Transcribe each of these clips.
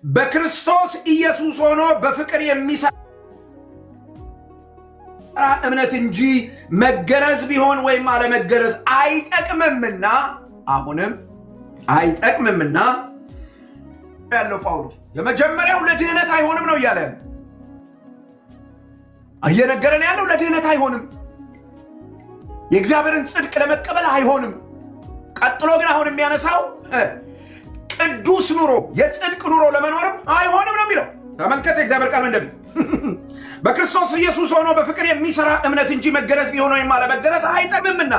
በክርስቶስ ኢየሱስ ሆኖ በፍቅር የሚሰራ እምነት እንጂ መገረዝ ቢሆን ወይም አለመገረዝ አይጠቅምምና አሁንም አይጠቅምምና ያለው ጳውሎስ የመጀመሪያው ለድህነት አይሆንም ነው እያለ እየነገረን ያለው ለድህነት አይሆንም፣ የእግዚአብሔርን ጽድቅ ለመቀበል አይሆንም። ቀጥሎ ግን አሁን የሚያነሳው ቅዱስ ኑሮ የጽድቅ ኑሮ ለመኖርም አይሆንም ነው የሚለው። ተመልከተ እግዚአብሔር ቃል እንደሚል በክርስቶስ ኢየሱስ ሆኖ በፍቅር የሚሰራ እምነት እንጂ መገረዝ ቢሆን ወይም አለመገረዝ አይጠቅምምና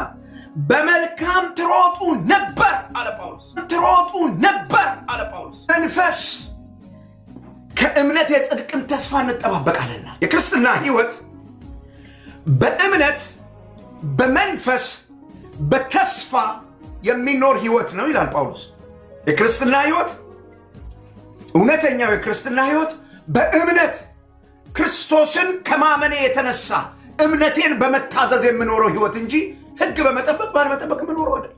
በመልካም ትሮጡ ነበር አለ ጳውሎስ። ትሮጡ ነበር አለ ጳውሎስ። መንፈስ ከእምነት የጽድቅን ተስፋ እንጠባበቃለና የክርስትና ሕይወት በእምነት በመንፈስ በተስፋ የሚኖር ሕይወት ነው ይላል ጳውሎስ። የክርስትና ሕይወት እውነተኛው የክርስትና ሕይወት በእምነት ክርስቶስን ከማመኔ የተነሳ እምነቴን በመታዘዝ የምኖረው ሕይወት እንጂ ሕግ በመጠበቅ ባለመጠበቅ የምኖረው አይደል።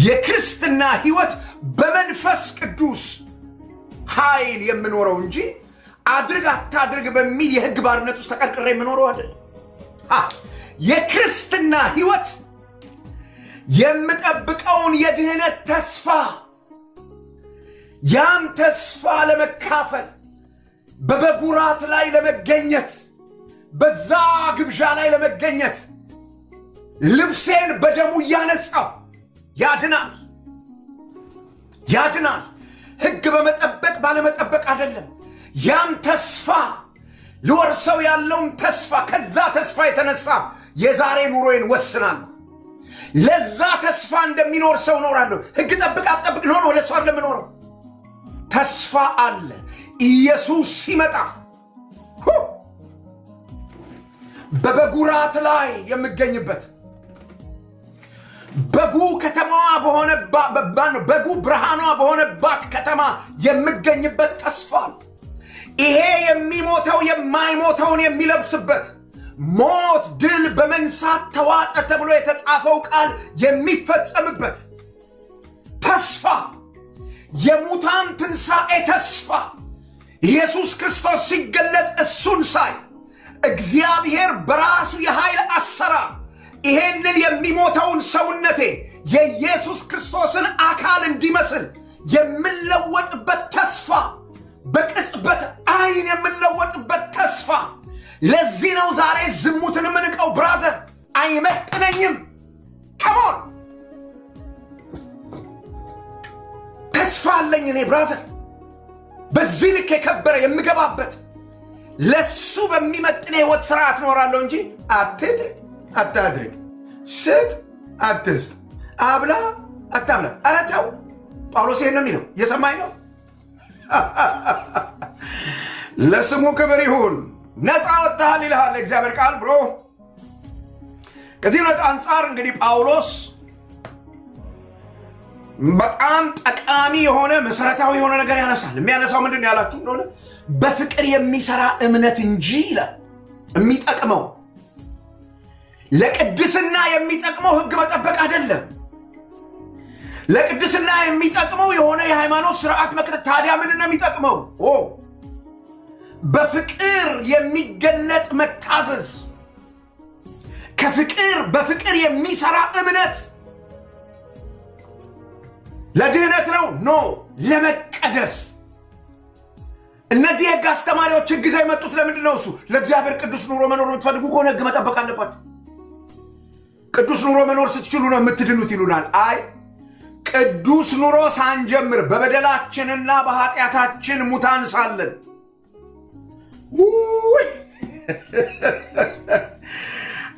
የክርስትና ሕይወት በመንፈስ ቅዱስ ኃይል የምኖረው እንጂ አድርግ አታድርግ በሚል የሕግ ባርነት ውስጥ ተቀርቅሬ የምኖረው አይደል። የክርስትና ሕይወት የምጠብቀውን የድህነት ተስፋ ያን ተስፋ ለመካፈል በበጉ ራት ላይ ለመገኘት በዛ ግብዣ ላይ ለመገኘት ልብሴን በደሙ እያነጻው ያድናል። ሕግ በመጠበቅ ባለመጠበቅ አይደለም። ያን ተስፋ ልወርሰው ያለውን ተስፋ ከዛ ተስፋ የተነሳ የዛሬ ኑሮዬን ወስናለሁ። ለዛ ተስፋ እንደሚኖር ሰው እኖራለሁ። ሕግ ጠብቅ አጠብቅ ነው ለሷ ለምኖረው ተስፋ አለ። ኢየሱስ ሲመጣ በበጉ ራት ላይ የምገኝበት በጉ ከተማዋ በጉ ብርሃኗ በሆነባት ከተማ የምገኝበት ተስፋ አለ። ይሄ የሚሞተው የማይሞተውን የሚለብስበት ሞት ድል በመንሳት ተዋጠ ተብሎ የተጻፈው ቃል የሚፈጸምበት ተስፋ፣ የሙታን ትንሣኤ ተስፋ፣ ኢየሱስ ክርስቶስ ሲገለጥ እሱን ሳይ እግዚአብሔር በራሱ የኃይል አሰራር ይሄንን የሚሞተውን ሰውነቴ የኢየሱስ ክርስቶስን አካል እንዲመስል የምለወጥበት ተስፋ፣ በቅጽበት አይን የምለወጥበት ተስፋ። ለዚህ ነው ዛሬ ዝሙትን ምንቀው። ብራዘር አይመጥነኝም። ከሞን ተስፋ አለኝ እኔ ብራዘር፣ በዚህ ልክ የከበረ የምገባበት ለሱ በሚመጥን ሕይወት ስርዓት እኖራለሁ እንጂ አትድርግ አታድርግ፣ ስጥ አትስጥ፣ አብላ አታብላ። ኧረ ተው። ጳውሎስ ይሄን ነው የሚለው። እየሰማኝ ነው? ለስሙ ክብር ይሁን። ነፃ ወጥተሃል ይልሃል እግዚአብሔር ቃል ብሮ። ከዚህ ነፃ አንጻር እንግዲህ ጳውሎስ በጣም ጠቃሚ የሆነ መሰረታዊ የሆነ ነገር ያነሳል። የሚያነሳው ምንድን ነው ያላችሁ እንደሆነ በፍቅር የሚሰራ እምነት እንጂ ይላል። የሚጠቅመው ለቅድስና የሚጠቅመው ሕግ መጠበቅ አይደለም። ለቅድስና የሚጠቅመው የሆነ የሃይማኖት ስርዓት መቅጠት። ታዲያ ምን ነው የሚጠቅመው? በፍቅር የሚገለጥ መታዘዝ፣ በፍቅር የሚሰራ እምነት። ለድህነት ነው? ኖ፣ ለመቀደስ። እነዚህ የሕግ አስተማሪዎች ሕግ ይዘው የመጡት ለምንድን ነው? እሱ ለእግዚአብሔር ቅዱስ ኑሮ መኖር የምትፈልጉ ከሆነ ሕግ መጠበቅ አለባችሁ። ቅዱስ ኑሮ መኖር ስትችሉ ነው የምትድኑት ይሉናል። አይ ቅዱስ ኑሮ ሳንጀምር በበደላችንና በኃጢአታችን ሙታን ሳለን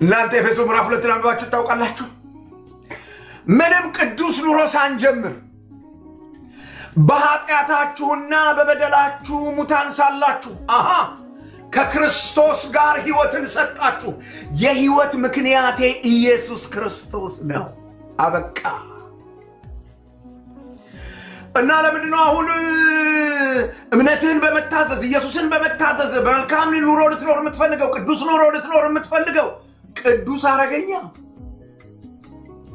እናንተ ኤፌሶ ምዕራፍ 2 አንብባችሁ ታውቃላችሁ። ምንም ቅዱስ ኑሮ ሳንጀምር በኃጢአታችሁና በበደላችሁ ሙታን ሳላችሁ ከክርስቶስ ጋር ሕይወትን ሰጣችሁ። የሕይወት ምክንያቴ ኢየሱስ ክርስቶስ ነው። አበቃ። እና ለምንድን ነው አሁን እምነትህን በመታዘዝ ኢየሱስን በመታዘዝ በመልካም ኑሮ ልትኖር የምትፈልገው? ቅዱስ ኑሮ ልትኖር የምትፈልገው? ቅዱስ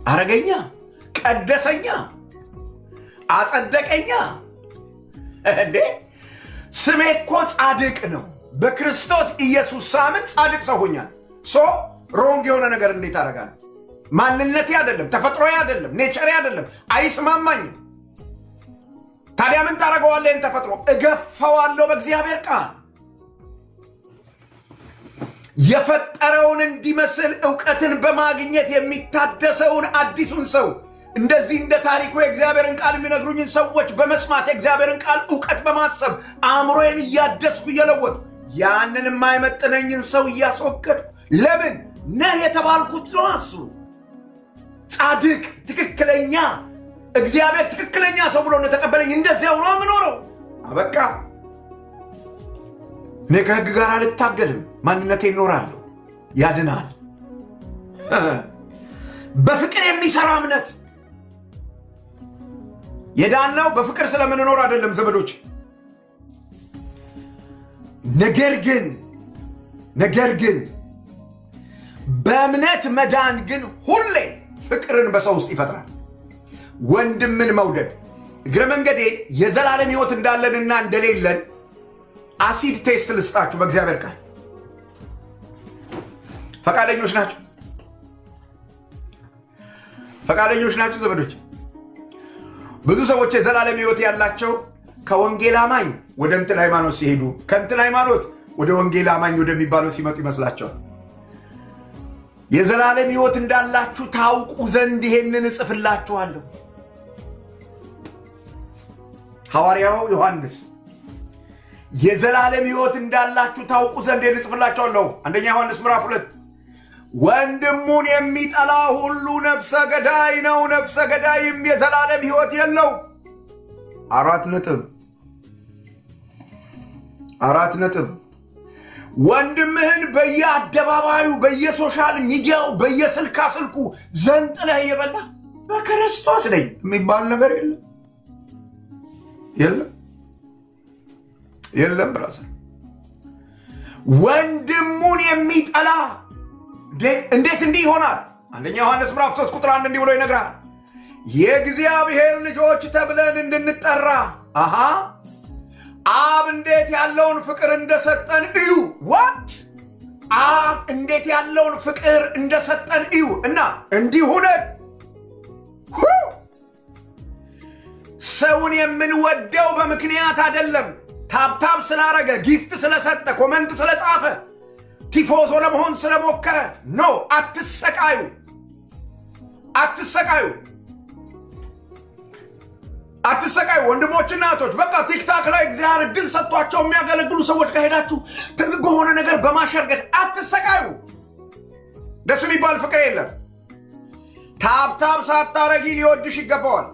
አረገኛ፣ ቀደሰኛ፣ አጸደቀኛ። እንዴ ስሜ እኮ ጻድቅ ነው፣ በክርስቶስ ኢየሱስ ሳምን ጻድቅ ሰው ሆኛል። ሮንግ የሆነ ነገር እንዴት አደርጋለሁ? ማንነቴ አይደለም፣ ተፈጥሮዬ አይደለም፣ ኔቸሬ አይደለም፣ አይስማማኝም። ታዲያ ምን ታደርገዋለህ? ይህን ተፈጥሮ እገፈዋለሁ በእግዚአብሔር ቃል። የፈጠረውን እንዲመስል ዕውቀትን በማግኘት የሚታደሰውን አዲሱን ሰው እንደዚህ እንደ ታሪኩ የእግዚአብሔርን ቃል የሚነግሩኝን ሰዎች በመስማት የእግዚአብሔርን ቃል ዕውቀት በማሰብ አእምሮዬን እያደስኩ እየለወጡ ያንን የማይመጥነኝን ሰው እያስወገድኩ ለምን ነህ የተባልኩት ነው። እሱ ጻድቅ፣ ትክክለኛ፣ እግዚአብሔር ትክክለኛ ሰው ብሎ እንደተቀበለኝ እንደዚያው ነው የምኖረው። አበቃ። እኔ ከሕግ ጋር አልታገልም፣ ማንነቴ እኖራለሁ። ያድናል። በፍቅር የሚሰራ እምነት የዳናው በፍቅር ስለምንኖር አይደለም ዘመዶች። ነገር ግን በእምነት መዳን ግን ሁሌ ፍቅርን በሰው ውስጥ ይፈጥራል። ወንድምን መውደድ። እግረ መንገዴ የዘላለም ሕይወት እንዳለንና እንደሌለን አሲድ ቴስት ልስጣችሁ በእግዚአብሔር ቃል። ፈቃደኞች ናችሁ? ፈቃደኞች ናችሁ ዘመዶች? ብዙ ሰዎች የዘላለም ሕይወት ያላቸው ከወንጌል አማኝ ወደ እንትን ሃይማኖት ሲሄዱ፣ ከእንትን ሃይማኖት ወደ ወንጌል አማኝ ወደሚባለው ሲመጡ ይመስላቸዋል። የዘላለም ሕይወት እንዳላችሁ ታውቁ ዘንድ ይሄንን እጽፍላችኋለሁ። ሐዋርያው ዮሐንስ የዘላለም ሕይወት እንዳላችሁ ታውቁ ዘንድ ይሄንን እጽፍላችኋለሁ። አንደኛ ዮሐንስ ምዕራፍ 2 ወንድሙን የሚጠላ ሁሉ ነፍሰ ገዳይ ነው፣ ነፍሰ ገዳይም የዘላለም ሕይወት የለው። 4 ነጥብ። ወንድምህን በየአደባባዩ በየሶሻል ሚዲያው በየስልካ ስልኩ ዘንጥለህ እየበላ በክርስቶስ ነኝ የሚባል ነገር የለም። ብራዘር ወንድሙን የሚጠላ እንዴት እንዲህ ይሆናል? አንደኛ ዮሐንስ ምዕራፍ 3 ቁጥር 1 እንዲህ ብሎ ይነግራል። የእግዚአብሔር ልጆች ተብለን እንድንጠራ አብ እንዴት ያለውን ፍቅር እንደሰጠን እዩ። አብ እንዴት ያለውን ፍቅር እንደሰጠን እዩ እና እንዲሁ ነን። ሰውን የምንወደው በምክንያት አይደለም። ታብታብ ስላረገ፣ ጊፍት ስለሰጠ፣ ኮመንት ስለጻፈ፣ ቲፎዞ ለመሆን ስለሞከረ ኖ። አትሰቃዩ ወንድሞችና እህቶች። በቃ ቲክታክ ላይ እግዚአብሔር እድል ሰጥቷቸው የሚያገለግሉ ሰዎች ከሄዳችሁ በሆነ ነገር በማሸርገድ አትሰቃዩ። ደስ የሚባል ፍቅር የለም። ታብታብ ሳታረጊ ሊወድሽ ይገባዋል።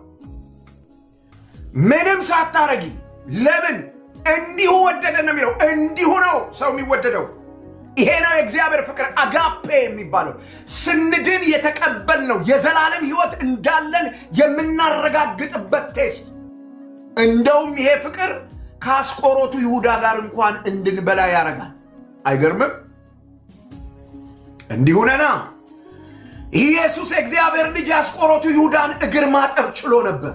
ምንም ሳታረጊ። ለምን? እንዲሁ ወደደ ነው የሚለው። እንዲሁ ነው ሰው የሚወደደው። ይሄ ነው የእግዚአብሔር ፍቅር፣ አጋፔ የሚባለው። ስንድን የተቀበልነው የዘላለም ሕይወት እንዳለን የምናረጋግጥበት ቴስት። እንደውም ይሄ ፍቅር ከአስቆሮቱ ይሁዳ ጋር እንኳን እንድንበላ ያደርጋል። አይገርምም? እንዲሁ ነና። ኢየሱስ የእግዚአብሔር ልጅ የአስቆሮቱ ይሁዳን እግር ማጠብ ችሎ ነበር።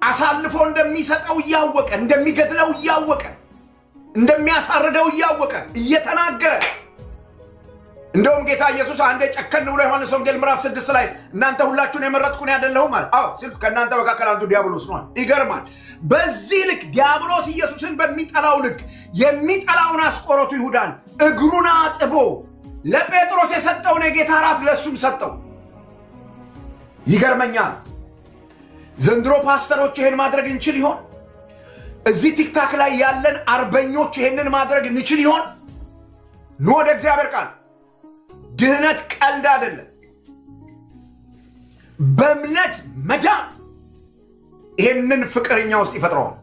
አሳልፎ እንደሚሰጠው እያወቀ፣ እንደሚገድለው እያወቀ፣ እንደሚያሳርደው እያወቀ እየተናገረ። እንደውም ጌታ ኢየሱስ አንዴ ጨከን ብሎ ዮሐንስ ወንጌል ምዕራፍ 6 ላይ እናንተ ሁላችሁን የመረጥኩኝ አይደለሁም ማለት ሲል ከእናንተ መካከል አንዱ ዲያብሎስ ነው። ይገርማል። በዚህ ልክ ዲያብሎስ ኢየሱስን በሚጠላው ልክ የሚጠላውን አስቆሮቱ ይሁዳን እግሩን አጥቦ ለጴጥሮስ የሰጠውን የጌታ እራት ለእሱም ሰጠው። ይገርመኛል። ዘንድሮ ፓስተሮች ይሄን ማድረግ እንችል ይሆን? እዚህ ቲክታክ ላይ ያለን አርበኞች ይሄንን ማድረግ እንችል ይሆን? ኑ ወደ እግዚአብሔር ቃል። ድህነት ቀልድ አይደለም። በእምነት መዳን ይሄንን ፍቅር እኛ ውስጥ ይፈጥረዋል።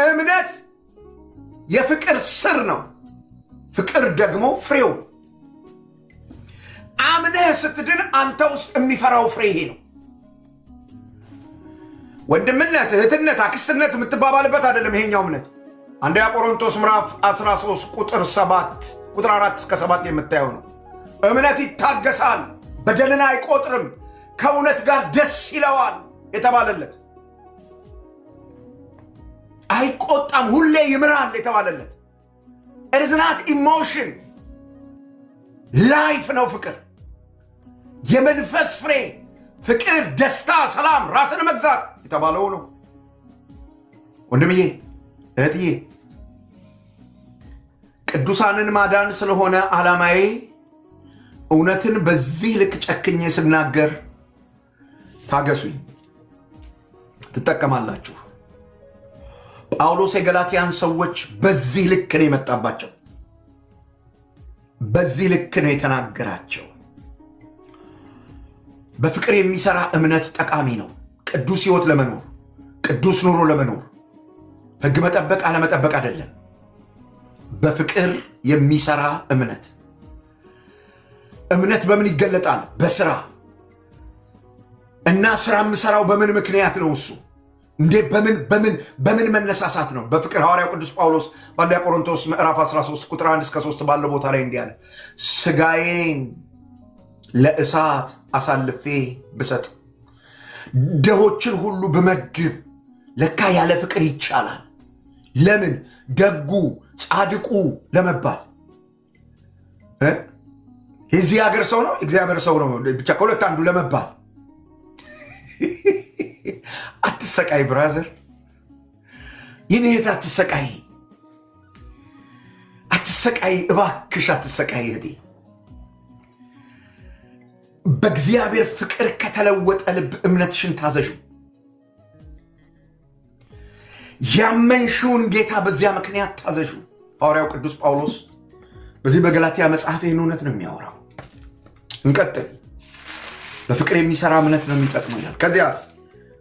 እምነት የፍቅር ስር ነው። ፍቅር ደግሞ ፍሬው። አምነህ ስትድን አንተ ውስጥ የሚፈራው ፍሬ ይሄ ነው። ወንድምነት፣ እህትነት፣ አክስትነት የምትባባልበት አይደለም ይሄኛው እምነት። አንደኛ ቆሮንቶስ ምዕራፍ 13 ቁጥር 4 እስከ 7 የምታየው ነው። እምነት ይታገሳል፣ በደልን አይቆጥርም፣ ከእውነት ጋር ደስ ይለዋል የተባለለት፣ አይቆጣም ሁሌ ይምራል የተባለለት፣ it is not emotion ላይፍ ነው ፍቅር፣ የመንፈስ ፍሬ ፍቅር፣ ደስታ፣ ሰላም፣ ራስን መግዛት የተባለው ነው። ወንድምዬ እህትዬ፣ ቅዱሳንን ማዳን ስለሆነ ዓላማዬ እውነትን በዚህ ልክ ጨክኜ ስናገር ታገሱኝ፣ ትጠቀማላችሁ። ጳውሎስ የገላትያን ሰዎች በዚህ ልክ ነው የመጣባቸው፣ በዚህ ልክ ነው የተናገራቸው። በፍቅር የሚሰራ እምነት ጠቃሚ ነው። ቅዱስ ሕይወት ለመኖር፣ ቅዱስ ኑሮ ለመኖር ሕግ መጠበቅ አለመጠበቅ አይደለም። በፍቅር የሚሰራ እምነት በምን ይገለጣል? በስራ እና ስራ የምሰራው በምን ምክንያት ነው? እሱ እንዴ በምን መነሳሳት ነው? በፍቅር። ሐዋርያው ቅዱስ ጳውሎስ በአንደኛ ቆሮንቶስ ምዕራፍ 13 ቁጥር 1 እስከ 3 ባለው ቦታ ላይ እንዲህ አለ፣ ስጋዬን ለእሳት አሳልፌ ብሰጥ፣ ድሆችን ሁሉ ብመግብ፣ ለካ ያለ ፍቅር ይቻላል። ለምን? ደጉ ጻድቁ ለመባል። የዚህ ሀገር ሰው ነው እግዚአብሔር ሰው ነው ብቻ ከሁለት አንዱ ለመባል። አትሰቃይ ብራዘር፣ የኔታ አትሰቃይ እባክሽ፣ አትሰቃይ እህቴ። በእግዚአብሔር ፍቅር ከተለወጠ ልብ እምነትሽን ታዘዡ። ያመንሽውን ጌታ በዚያ ምክንያት ታዘዡ። ሐዋርያው ቅዱስ ጳውሎስ በዚህ በገላትያ መጽሐፍ ይህን እውነት ነው የሚያወራው። እንቀጥል። በፍቅር የሚሰራ እምነት ነው የሚጠቅመው ይላል። ከዚያስ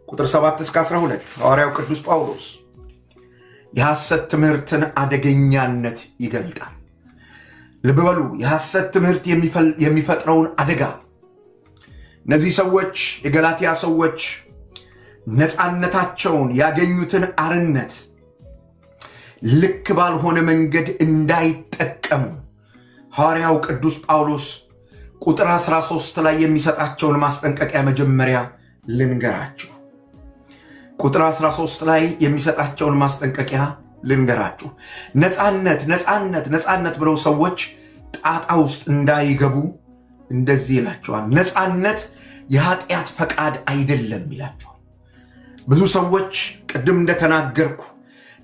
ቁጥር 7 እስከ 12 ሐዋርያው ቅዱስ ጳውሎስ የሐሰት ትምህርትን አደገኛነት ይገልጣል። ልብ በሉ፣ የሐሰት ትምህርት የሚፈጥረውን አደጋ። እነዚህ ሰዎች የገላትያ ሰዎች ነፃነታቸውን ያገኙትን አርነት ልክ ባልሆነ መንገድ እንዳይጠቀሙ ሐዋርያው ቅዱስ ጳውሎስ ቁጥር 13 ላይ የሚሰጣቸውን ማስጠንቀቂያ መጀመሪያ ልንገራችሁ። ቁጥር 13 ላይ የሚሰጣቸውን ማስጠንቀቂያ ልንገራችሁ። ነፃነት ብለው ሰዎች ጣጣ ውስጥ እንዳይገቡ እንደዚህ ይላቸዋል። ነፃነት የኃጢአት ፈቃድ አይደለም ይላቸዋል። ብዙ ሰዎች ቅድም እንደተናገርኩ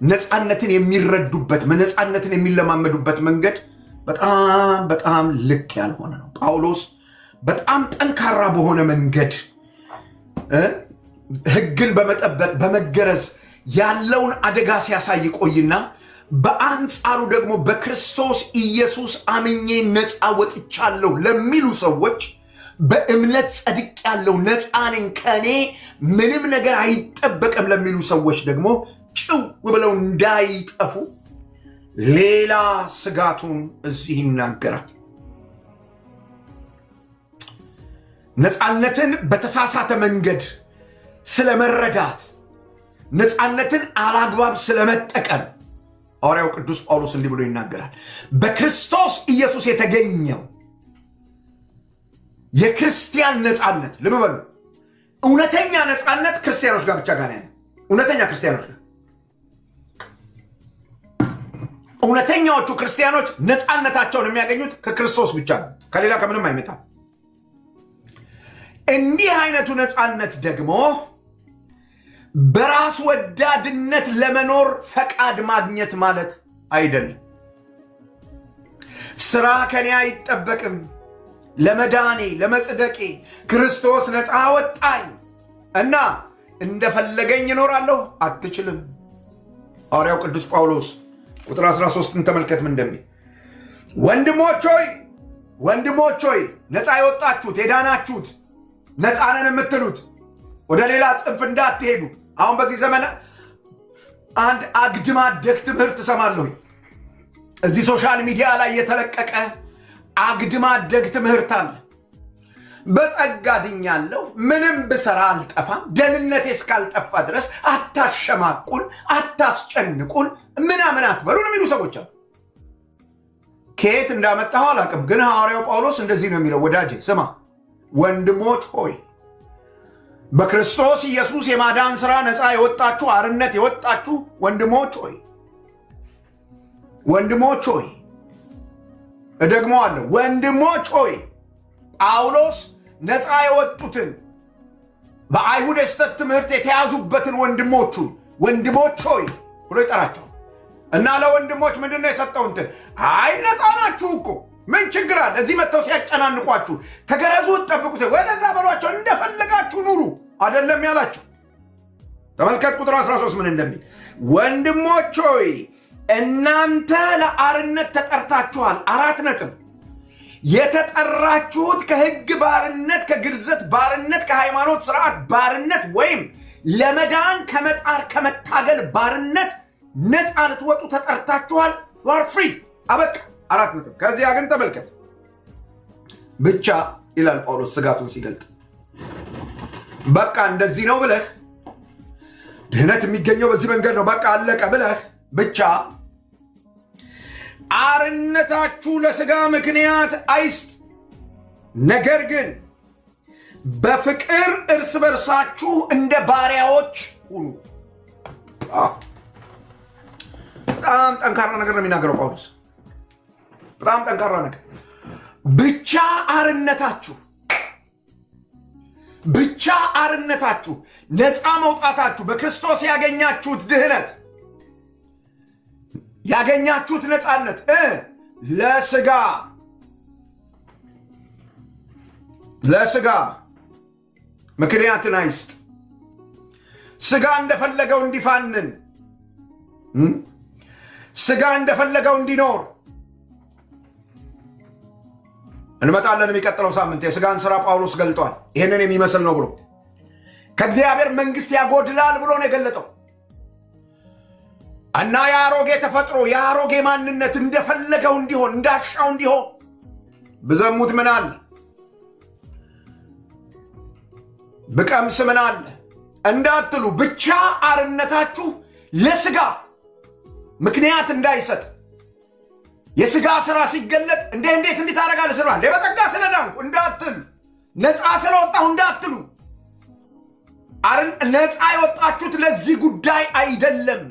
ነፃነትን የሚረዱበት ነፃነትን የሚለማመዱበት መንገድ በጣም ልክ ያልሆነ ነው። ጳውሎስ በጣም ጠንካራ በሆነ መንገድ ሕግን በመጠበቅ በመገረዝ ያለውን አደጋ ሲያሳይ ቆይና በአንጻሩ ደግሞ በክርስቶስ ኢየሱስ አምኜ ነፃ ወጥቻለሁ ለሚሉ ሰዎች፣ በእምነት ጸድቅ ያለው ነፃ ነኝ ከኔ ምንም ነገር አይጠበቅም ለሚሉ ሰዎች ደግሞ ጭው ብለው እንዳይጠፉ ሌላ ስጋቱን እዚህ ይናገራል። ነፃነትን በተሳሳተ መንገድ ስለመረዳት፣ ነፃነትን አላግባብ ስለመጠቀም ሐዋርያው ቅዱስ ጳውሎስ እንዲህ ብሎ ይናገራል። በክርስቶስ ኢየሱስ የተገኘው የክርስቲያን ነፃነት፣ ልብ በሉ፣ እውነተኛ ነፃነት ክርስቲያኖች ጋር ብቻ ጋር ያለ እውነተኛ ክርስቲያኖች ጋር። እውነተኛዎቹ ክርስቲያኖች ነፃነታቸውን የሚያገኙት ከክርስቶስ ብቻ ነው፣ ከሌላ ከምንም አይመጣም። እንዲህ አይነቱ ነፃነት ደግሞ በራስ ወዳድነት ለመኖር ፈቃድ ማግኘት ማለት አይደለም። ስራ ከኔ አይጠበቅም፣ ለመዳኔ ለመጽደቄ ክርስቶስ ነፃ ወጣኝ እና እንደፈለገኝ እኖራለሁ አትችልም። ሐዋርያው ቅዱስ ጳውሎስ ቁጥር 13ን ተመልከት ምን እንደሚል። ወንድሞች ሆይ ነፃ የወጣችሁት የዳናችሁት ነፃ ነን የምትሉት ወደ ሌላ ጽንፍ እንዳትሄዱ። አሁን በዚህ ዘመን አንድ አግድም አደግ ትምህርት እሰማለሁ። እዚህ ሶሻል ሚዲያ ላይ የተለቀቀ አግድም አደግ ትምህርት አለ። በጸጋ ድኛለሁ፣ ምንም ብሰራ አልጠፋም፣ ደህንነቴ እስካልጠፋ ድረስ አታሸማቁን፣ አታስጨንቁን፣ ምናምን አትበሉን የሚሉ ሰዎች አሉ። ከየት እንዳመጣኸው አላውቅም፣ ግን ሐዋርያው ጳውሎስ እንደዚህ ነው የሚለው። ወዳጄ ስማ፣ ወንድሞች ሆይ በክርስቶስ ኢየሱስ የማዳን ሥራ ነፃ የወጣችሁ አርነት የወጣችሁ ወንድሞች ሆይ እደግመዋለሁ፣ ወንድሞች ሆይ ጳውሎስ ነፃ የወጡትን በአይሁድ የስተት ትምህርት የተያዙበትን ወንድሞች ሆይ ብሎ ይጠራቸው እና ለወንድሞች ምንድነው የሰጠው? እንትን አይ ነፃ ናችሁ እኮ ምን ችግር አለ? እዚህ መጥተው ሲያጨናንቋችሁ ተገረዙ፣ ተጠብቁ፣ ወደዛ በሏቸው፣ እንደፈለጋችሁ ኑሩ አይደለም ያላቸው። ተመልከት ቁጥር 13 ምን እንደሚል፣ ወንድሞች ሆይ እናንተ ለአርነት ተጠርታችኋል። 4 ነጥብ። የተጠራችሁት ከሕግ ባርነት፣ ከግርዘት ባርነት፣ ከሃይማኖት ስርዓት ባርነት ወይም ለመዳን ከመጣር ከመታገል ባርነት ነፃ ልትወጡ ተጠርታችኋል። you are free። አበቃ። 4 ነጥብ። ከዚያ ግን ተመልከት ብቻ ይላል ጳውሎስ ስጋቱን ሲገልጥ፣ በቃ እንደዚህ ነው ብለህ ድህነት የሚገኘው በዚህ መንገድ ነው በቃ አለቀ ብለህ ብቻ አርነታችሁ ለሥጋ ምክንያት አይስጥ፣ ነገር ግን በፍቅር እርስ በርሳችሁ እንደ ባሪያዎች ሁኑ። በጣም ጠንካራ ነገር ነው የሚናገረው ጳውሎስ። በጣም ጠንካራ ነገር። ብቻ አርነታችሁ ነፃ መውጣታችሁ በክርስቶስ ያገኛችሁት ድህነት ያገኛችሁት ነፃነት ለሥጋ ምክንያትን አይስጥ። ሥጋ እንደፈለገው እንዲፋንን፣ ሥጋ እንደፈለገው እንዲኖር እንመጣለን። የሚቀጥለው ሳምንት የሥጋን ሥራ ጳውሎስ ገልጧል። ይህንን የሚመስል ነው ብሎ ከእግዚአብሔር መንግሥት ያጎድላል ብሎ ነው የገለጠው እና የአሮጌ ተፈጥሮ የአሮጌ ማንነት እንደፈለገው እንዲሆን እንዳሻው እንዲሆን ብዘሙት ምን አለ ብቀምስ ምን አለ እንዳትሉ፣ ብቻ አርነታችሁ ለሥጋ ምክንያት እንዳይሰጥ። የሥጋ ሥራ ሲገለጥ እንዴት እንዲህ ታደርጋለህ ስለ እንደ በጸጋ ስለዳንኩ እንዳትሉ፣ ነፃ ስለወጣሁ እንዳትሉ። ነፃ የወጣችሁት ለዚህ ጉዳይ አይደለም።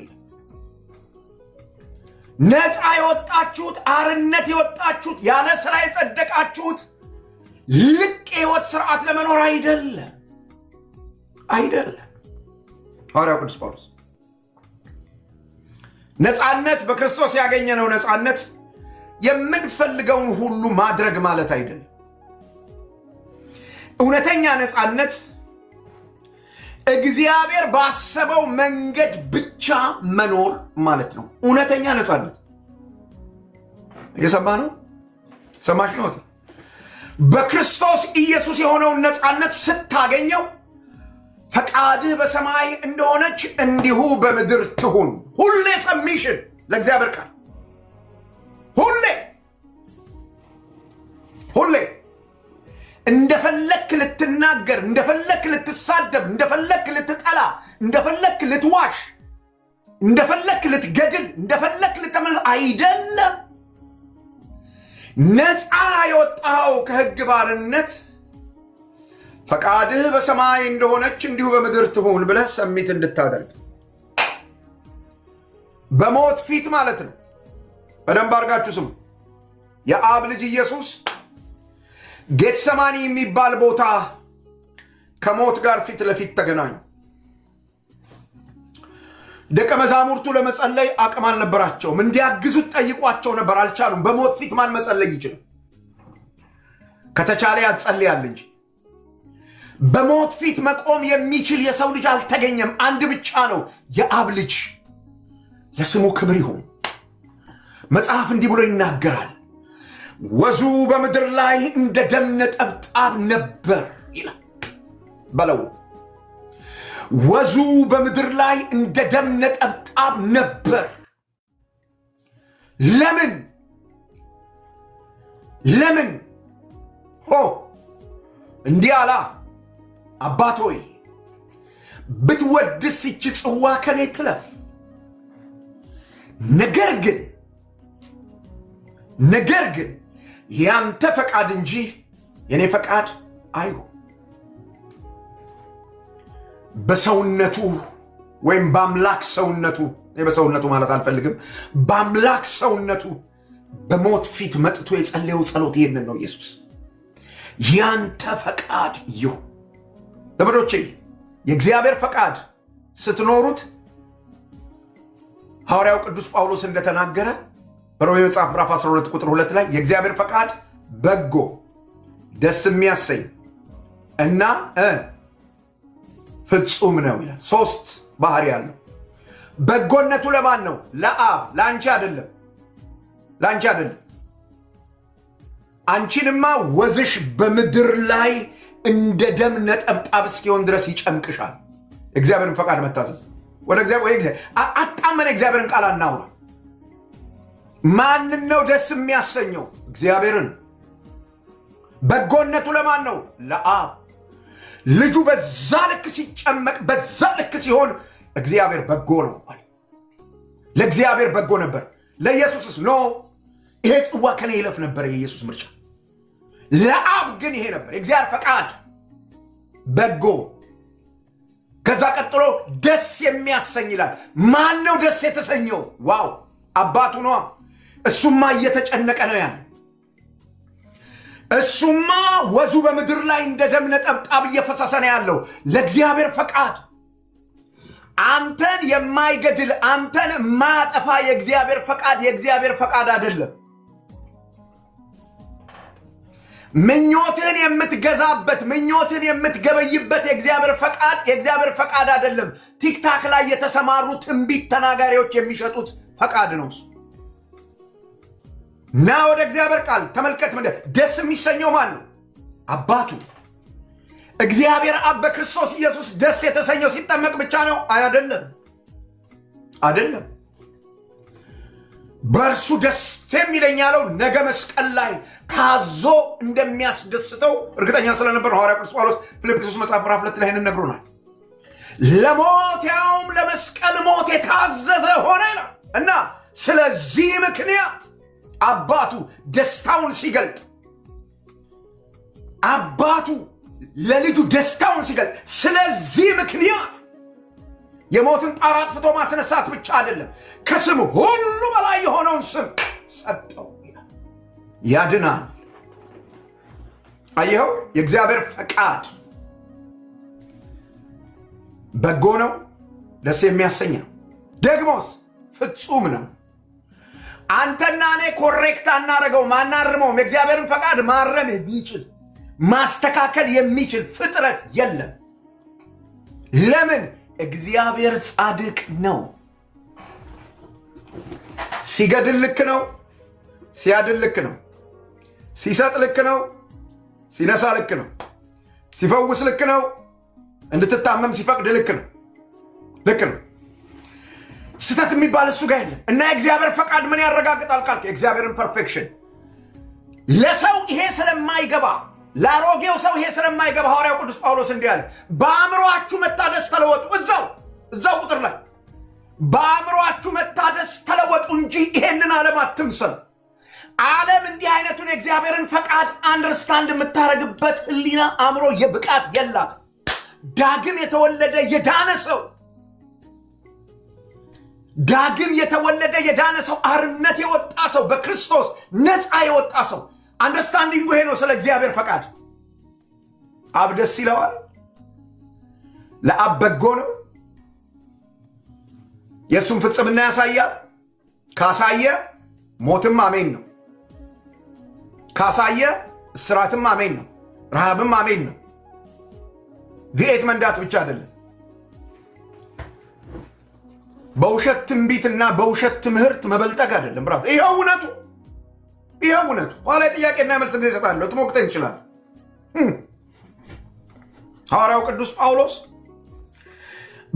ነፃ የወጣችሁት አርነት የወጣችሁት ያለ ሥራ የጸደቃችሁት ልቅ የሕይወት ሥርዓት ለመኖር አይደለም። ሐዋርያው ቅዱስ ጳውሎስ ነፃነት በክርስቶስ ያገኘነው ነፃነት የምንፈልገውን ሁሉ ማድረግ ማለት አይደለም። እውነተኛ ነፃነት እግዚአብሔር ባሰበው መንገድ ብቻ መኖር ማለት ነው። እውነተኛ ነፃነት እየሰማ ነው? ሰማሽ ነው? በክርስቶስ ኢየሱስ የሆነውን ነፃነት ስታገኘው ፈቃድህ በሰማይ እንደሆነች እንዲሁ በምድር ትሁን። ሁሌ ሰሚሽን ለእግዚአብሔር ቃል፣ ሁሌ እንደፈለክ ልትናገር፣ እንደፈለክ ልትሳደብ፣ እንደፈለክ ልትጠላ፣ እንደፈለክ ልትዋሽ፣ እንደፈለክ ልትገድል፣ እንደፈለክ ልትመልስ አይደለም። ነፃ የወጣው ከሕግ ባርነት ፈቃድህ በሰማይ እንደሆነች እንዲሁ በምድር ትሁን ብለህ ሰሚት እንድታደርግ በሞት ፊት ማለት ነው። በደንብ አድርጋችሁ ስሙ። የአብ ልጅ ኢየሱስ ጌትሰማኒ የሚባል ቦታ ከሞት ጋር ፊት ለፊት ተገናኙ። ደቀ መዛሙርቱ ለመጸለይ አቅም አልነበራቸውም። እንዲያግዙት ጠይቋቸው ነበር፣ አልቻሉም። በሞት ፊት ማን መጸለይ ይችላል? ከተቻለ ያጸልያል እንጂ በሞት ፊት መቆም የሚችል የሰው ልጅ አልተገኘም። አንድ ብቻ ነው፣ የአብ ልጅ። ለስሙ ክብር ይሁን። መጽሐፍ እንዲህ ብሎ ይናገራል፣ ወዙ በምድር ላይ እንደ ደም ነጠብጣብ ነበር ይላል። በለው ወዙ በምድር ላይ እንደ ደም ነጠብጣብ ነበር። ለምን እንዲህ አላ፣ አባት ሆይ ብትወድስ ይህች ጽዋ ከኔ ትለፍ፣ ነገር ግን ያንተ ፈቃድ እንጂ የኔ ፈቃድ አይሁን። በሰውነቱ ወይም በአምላክ ሰውነቱ በሰውነቱ ማለት አልፈልግም በአምላክ ሰውነቱ በሞት ፊት መጥቶ የጸለየው ጸሎት ይሄንን ነው። ኢየሱስ ያንተ ፈቃድ ይሁን። ዘመዶቼ የእግዚአብሔር ፈቃድ ስትኖሩት ሐዋርያው ቅዱስ ጳውሎስ እንደተናገረ በሮሜ መጽሐፍ ምዕራፍ 12 ቁጥር 2 ላይ የእግዚአብሔር ፈቃድ በጎ ደስ የሚያሰኝ እና ፍጹም ነው ይላል። ሶስት ባህሪ ያለው በጎነቱ ለማን ነው? ለአብ። ለአንቺ አይደለም፣ ለአንቺ አይደለም። አንቺንማ ወዝሽ በምድር ላይ እንደ ደም ነጠብጣብ እስኪሆን ድረስ ይጨምቅሻል። እግዚአብሔርን ፈቃድ መታዘዝ ወደ እግዚአብሔር አጣመን። እግዚአብሔርን ቃል አናውራ። ማንን ነው ደስ የሚያሰኘው? እግዚአብሔርን። በጎነቱ ለማን ነው? ለአብ። ልጁ በዛ ልክ ሲጨመቅ በዛ ልክ ሲሆን እግዚአብሔር በጎ ነው። ለእግዚአብሔር በጎ ነበር። ለኢየሱስስ ኖ ይሄ ጽዋ ከኔ ይለፍ ነበር የኢየሱስ ምርጫ። ለአብ ግን ይሄ ነበር የእግዚአብሔር ፈቃድ በጎ። ከዛ ቀጥሎ ደስ የሚያሰኝ ይላል። ማን ነው ደስ የተሰኘው? ዋው አባቱ ነዋ። እሱማ እየተጨነቀ ነው ያለ። እሱማ ወዙ በምድር ላይ እንደ ደም ነጠብጣብ እየፈሰሰ ነው ያለው። ለእግዚአብሔር ፈቃድ አንተን የማይገድል አንተን የማያጠፋ የእግዚአብሔር ፈቃድ የእግዚአብሔር ፈቃድ አይደለም። ምኞትን የምትገዛበት ምኞትን የምትገበይበት የእግዚአብሔር ፈቃድ አይደለም። ቲክታክ ላይ የተሰማሩ ትንቢት ተናጋሪዎች የሚሸጡት ፈቃድ ነው እሱ። ና ወደ እግዚአብሔር ቃል ተመልከት። ደስ የሚሰኘው ማን ነው? አባቱ። እግዚአብሔር አብ በክርስቶስ ኢየሱስ ደስ የተሰኘው ሲጠመቅ ብቻ ነው? አይደለም፣ አይደለም። በእርሱ ደስ የሚለኝ ያለው ነገ መስቀል ላይ ታዞ እንደሚያስደስተው እርግጠኛ ስለነበር ሐዋርያ ቅዱስ ጳውሎስ ፊልጵስዩስ መጽሐፍ ምዕራፍ 2 ላይ ነግሮናል። ለሞት ያውም ለመስቀል ሞት የታዘዘ ሆነ እና ስለዚህ ምክንያት አባቱ ደስታውን ሲገልጥ አባቱ ለልጁ ደስታውን ሲገልጥ ስለዚህ ምክንያት የሞትን ጣር አጥፍቶ ማስነሳት ብቻ አይደለም፣ ከስም ሁሉ በላይ የሆነውን ስም ሰጠው። ያድናል። አየኸው? የእግዚአብሔር ፈቃድ በጎ ነው፣ ደስ የሚያሰኝ ነው፣ ደግሞስ ፍጹም ነው። አንተና እኔ ኮሬክት አናረገውም፣ አናርመውም። የእግዚአብሔርን ፈቃድ ማረም የሚችል ማስተካከል የሚችል ፍጥረት የለም። ለምን? እግዚአብሔር ጻድቅ ነው። ሲገድል ልክ ነው፣ ሲያድል ልክ ነው፣ ሲሰጥ ልክ ነው፣ ሲነሳ ልክ ነው፣ ሲፈውስ ልክ ነው፣ እንድትታመም ሲፈቅድ ልክ ነው፣ ልክ ነው። ስተት የሚባል እሱ ጋር የለም። እና የእግዚአብሔር ፈቃድ ምን ያረጋግጣል ካልክ የእግዚአብሔርን ፐርፌክሽን። ለሰው ይሄ ስለማይገባ ለአሮጌው ሰው ይሄ ስለማይገባ ሐዋርያው ቅዱስ ጳውሎስ እንዲህ አለ፣ በአእምሮአችሁ መታደስ ተለወጡ። እዛው ቁጥር ላይ በአእምሮአችሁ መታደስ ተለወጡ እንጂ ይሄንን ዓለም አትምሰሉ። ዓለም እንዲህ አይነቱን የእግዚአብሔርን ፈቃድ አንደርስታንድ የምታረግበት ህሊና አእምሮ የብቃት የላት። ዳግም የተወለደ የዳነ ሰው አርነት የወጣ ሰው በክርስቶስ ነፃ የወጣ ሰው አንደርስታንዲንጉ ይሄ ነው። ስለ እግዚአብሔር ፈቃድ አብ ደስ ይለዋል። ለአብ በጎ ነው። የእሱም ፍጽምና ያሳያል። ካሳየ ሞትም አሜን ነው። ካሳየ እስራትም አሜን ነው። ረሃብም አሜን ነው። ዲኤት መንዳት ብቻ አይደለም። በውሸት ትንቢትና በውሸት ትምህርት መበልጠግ አይደለም። ብራስ ይሄው እውነቱ። ኋላ ጥያቄና መልስ ጊዜ እሰጣለሁ፣ ትሞክተኝ ይችላል። ሐዋርያው ቅዱስ ጳውሎስ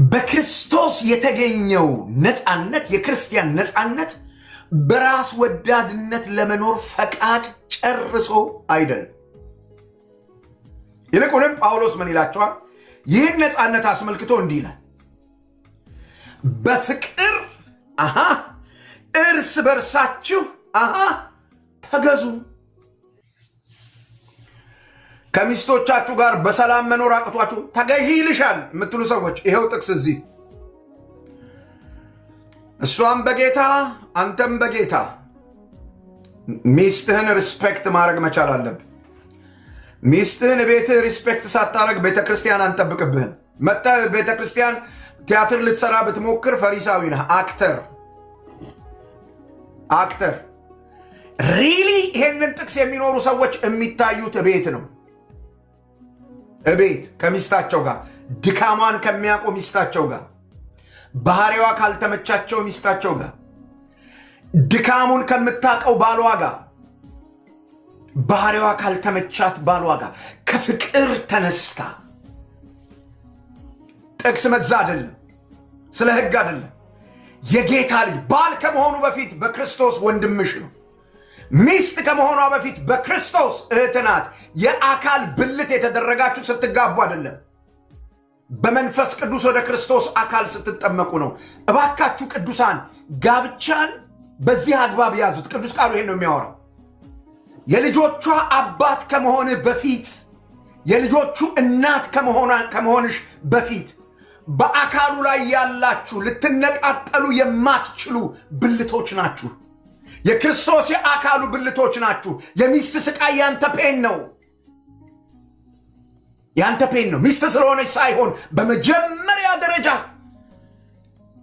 በክርስቶስ የተገኘው ነፃነት፣ የክርስቲያን ነፃነት በራስ ወዳድነት ለመኖር ፈቃድ ጨርሶ አይደለም። ይልቁንም ጳውሎስ ምን ይላቸዋል? ይህን ነፃነት አስመልክቶ እንዲህ ይላል፣ በፍቅር እርስ በርሳችሁ ተገዙ። ከሚስቶቻችሁ ጋር በሰላም መኖር አቅቷችሁ ተገዢ ይልሻል የምትሉ ሰዎች ይሄው ጥቅስ እዚህ እሷም በጌታ አንተም በጌታ ሚስትህን ሪስፔክት ማድረግ መቻል አለብህ። ሚስትህን ቤትህ ሪስፔክት ሳታረግ ቤተክርስቲያን አንጠብቅብህም። መጥተህ ቤተክርስቲያን ቲያትር ልትሰራ ብትሞክር ፈሪሳዊ ነህ፣ አክተር። ሪሊ ይሄንን ጥቅስ የሚኖሩ ሰዎች የሚታዩት ቤት ነው። እቤት ከሚስታቸው ጋር ድካሟን ከሚያውቁ ሚስታቸው ጋር ባህሪዋ ካልተመቻቸው ሚስታቸው ጋር ድካሙን ከምታውቀው ባሏ ጋር ባህሪዋ ካልተመቻት ባሏ ጋር ከፍቅር ተነስታ ጥቅስ መዛ አይደለም፣ ስለ ሕግ አይደለም። የጌታ ልጅ ባል ከመሆኑ በፊት በክርስቶስ ወንድምሽ ነው። ሚስት ከመሆኗ በፊት በክርስቶስ እህት ናት። የአካል ብልት የተደረጋችሁ ስትጋቡ አይደለም፣ በመንፈስ ቅዱስ ወደ ክርስቶስ አካል ስትጠመቁ ነው። እባካችሁ ቅዱሳን ጋብቻን በዚህ አግባብ ያዙት። ቅዱስ ቃሉ ይሄን ነው የሚያወራው። የልጆቿ አባት ከመሆንህ በፊት የልጆቹ እናት ከመሆንሽ በፊት በአካሉ ላይ ያላችሁ ልትነቃጠሉ የማትችሉ ብልቶች ናችሁ። የክርስቶስ የአካሉ ብልቶች ናችሁ። የሚስት ስቃይ ያንተ ፔን ነው፣ ያንተ ፔን ነው። ሚስት ስለሆነች ሳይሆን በመጀመሪያ ደረጃ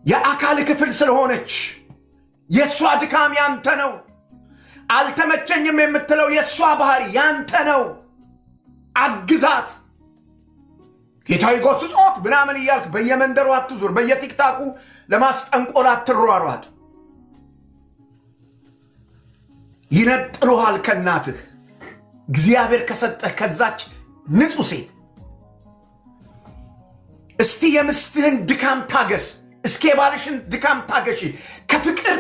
የአካል ክፍል ስለሆነች የእሷ ድካም ያንተ ነው። አልተመቸኝም የምትለው የእሷ ባህሪ ያንተ ነው። አግዛት። ጌታዊ ጎስጾት ምናምን እያልክ በየመንደሩ አትዙር። በየቲክታኩ ለማስጠንቆል አትሯሯጥ። ይነጥሉሃል ከእናትህ እግዚአብሔር ከሰጠህ ከዛች ንጹህ ሴት። እስቲ የምስትህን ድካም ታገስ። እስኪ የባልሽን ድካም ታገሺ። ከፍቅር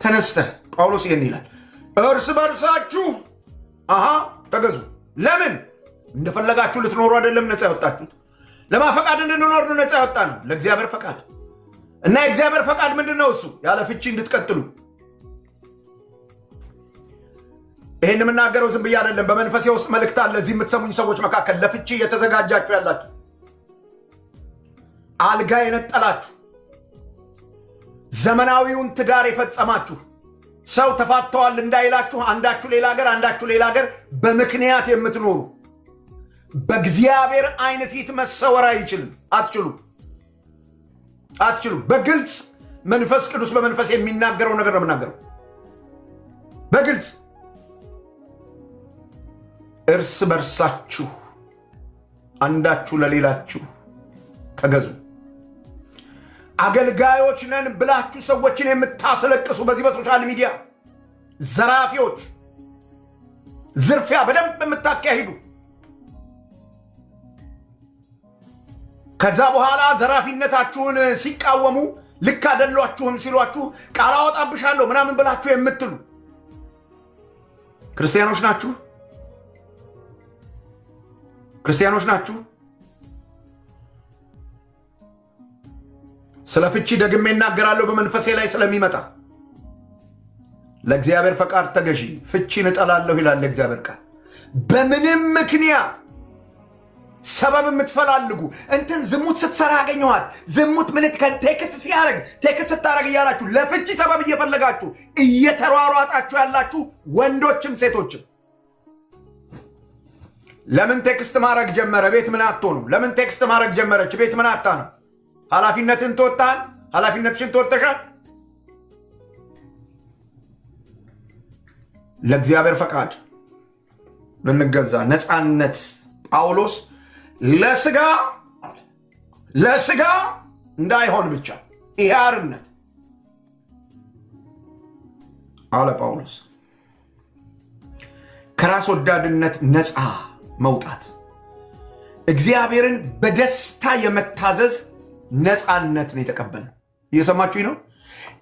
ተነስተህ ጳውሎስ ይህን ይላል፣ እርስ በርሳችሁ ተገዙ። ለምን? እንደፈለጋችሁ ልትኖሩ አይደለም ነፃ ያወጣችሁት። ለማፈቃድ እንድንኖር ነው ነፃ ያወጣ ነው፣ ለእግዚአብሔር ፈቃድ። እና የእግዚአብሔር ፈቃድ ምንድን ነው? እሱ ያለ ፍቺ እንድትቀጥሉ። ይህን የምናገረው ዝም ብዬ አይደለም፣ በመንፈሴ ውስጥ መልእክት አለ። እዚህ የምትሰሙኝ ሰዎች መካከል ለፍቺ እየተዘጋጃችሁ ያላችሁ፣ አልጋ የነጠላችሁ፣ ዘመናዊውን ትዳር የፈጸማችሁ፣ ሰው ተፋተዋል እንዳይላችሁ አንዳችሁ ሌላ ሀገር አንዳችሁ ሌላ ሀገር በምክንያት የምትኖሩ በእግዚአብሔር ዓይን ፊት መሰወር አትችሉም። በግልጽ መንፈስ ቅዱስ በመንፈስ የሚናገረው ነገር ነው የምናገረው። በግልጽ እርስ በርሳችሁ አንዳችሁ ለሌላችሁ ተገዙ። አገልጋዮች ነን ብላችሁ ሰዎችን የምታስለቅሱ በዚህ በሶሻል ሚዲያ ዘራፊዎች፣ ዝርፊያ በደንብ የምታካሂዱ፣ ከዛ በኋላ ዘራፊነታችሁን ሲቃወሙ ልክ አይደሏችሁም ሲሏችሁ ቃል አወጣብሻለሁ ምናምን ብላችሁ የምትሉ ክርስቲያኖች ናችሁ። ስለ ፍቺ ደግሜ እናገራለሁ በመንፈሴ ላይ ስለሚመጣ። ለእግዚአብሔር ፈቃድ ተገዢ። ፍቺን እጠላለሁ ይላል የእግዚአብሔር ቃል። በምንም ምክንያት ሰበብ የምትፈላልጉ ዝሙት ስትሰራ ያገኘኋት ዝሙት ቴክስት ስታረግ እያላችሁ ለፍቺ ሰበብ እየፈለጋችሁ እየተሯሯጣችሁ ያላችሁ ወንዶችም ሴቶችም ለምን ቴክስት ማድረግ ጀመረ? ቤት ምን አጥቶ ነው? ለምን ቴክስት ማድረግ ጀመረች? ቤት ምን አጣ ነው? ኃላፊነትን ተወጣል? ኃላፊነትሽን ተወጥተሻል? ለእግዚአብሔር ፈቃድ ልንገዛ ነፃነት። ጳውሎስ ለስጋ እንዳይሆን ብቻ ይሄ አርነት አለ ጳውሎስ። ከራስ ወዳድነት ነፃ መውጣት፣ እግዚአብሔርን በደስታ የመታዘዝ ነፃነት ነው የተቀበልነው። እየሰማችሁኝ ነው?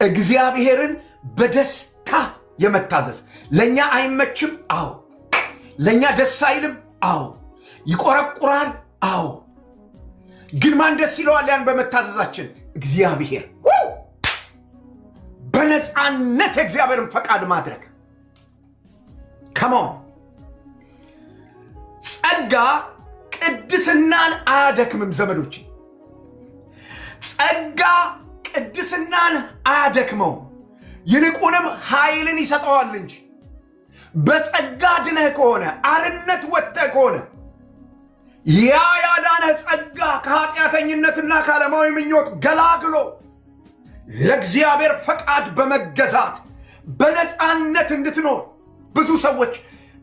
እግዚአብሔርን በደስታ የመታዘዝ ለእኛ አይመችም። አዎ። ለእኛ ደስ አይልም። አዎ። ይቆረቁራል። አዎ። ግን ማን ደስ ይለዋል? ያን በመታዘዛችን እግዚአብሔር። በነፃነት የእግዚአብሔርን ፈቃድ ማድረግ ከመሆን ጸጋ ቅድስናን አያደክምም ዘመዶች። ጸጋ ቅድስናን አያደክመው፣ ይልቁንም ኃይልን ይሰጠዋል እንጂ። በጸጋ ድነህ ከሆነ አርነት ወጥተህ ከሆነ ያ ያዳነህ ጸጋ ከኃጢአተኝነትና ከዓለማዊ ምኞት ገላግሎ ለእግዚአብሔር ፈቃድ በመገዛት በነፃነት እንድትኖር። ብዙ ሰዎች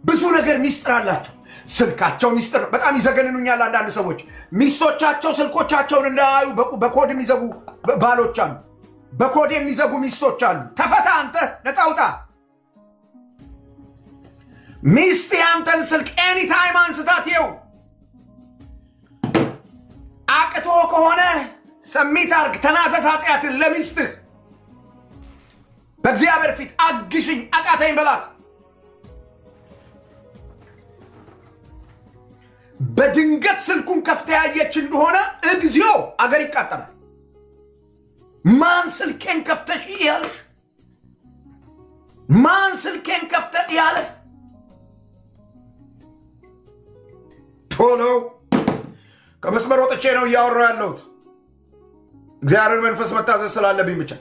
ብዙ ነገር ሚስጥር አላቸው። ስልካቸው ሚስጥር፣ በጣም ይዘገንኑኛል። አንዳንድ ሰዎች ሚስቶቻቸው ስልኮቻቸውን እንዳያዩ በኮድ የሚዘጉ ባሎች አሉ። በኮድ የሚዘጉ ሚስቶች አሉ። ተፈታ አንተ፣ ነፃ ውጣ። ሚስት ያንተን ስልክ ኤኒታይም አንስታት ይው። አቅቶ ከሆነ ሰሚት አርግ፣ ተናዘዝ ኃጢአትን ለሚስትህ በእግዚአብሔር ፊት አግሽኝ፣ አቃተኝ በላት። በድንገት ስልኩን ከፍታ ያየች እንደሆነ እግዚኦ አገር ይቃጠላል። ማን ስልኬን ከፍተሽ ያለሽ? ማን ስልኬን ከፍተ ያለ? ቶሎ ከመስመር ወጥቼ ነው እያወራሁ ያለሁት። እግዚአብሔር መንፈስ መታዘዝ ስላለብኝ ብቻ።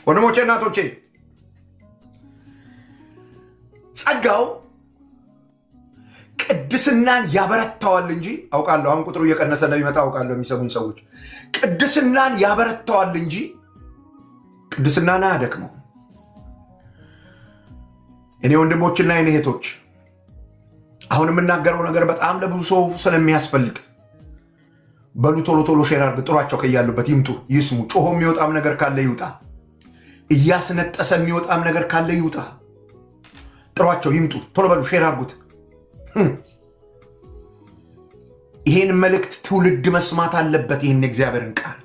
ወንድሞቼ እናቶቼ፣ ጸጋው ቅድስናን ያበረታዋል እንጂ፣ አውቃለሁ አሁን ቁጥሩ እየቀነሰ እንደሚመጣ አውቃለሁ። የሚሰሙኝ ሰዎች ቅድስናን ያበረታዋል እንጂ ቅድስናን አያደክመው። እኔ ወንድሞችና የኔ እህቶች፣ አሁን የምናገረው ነገር በጣም ለብዙ ሰው ስለሚያስፈልግ በሉ ቶሎ ቶሎ ሼር አድርግ። ጥሯቸው፣ ከያሉበት ይምጡ፣ ይስሙ። ጮሆ የሚወጣም ነገር ካለ ይውጣ። እያስነጠሰ የሚወጣም ነገር ካለ ይውጣ። ጥሯቸው፣ ይምጡ። ቶሎ በሉ ሼር አድርጉት። ይሄን መልእክት ትውልድ መስማት አለበት። ይህን እግዚአብሔርን ቃል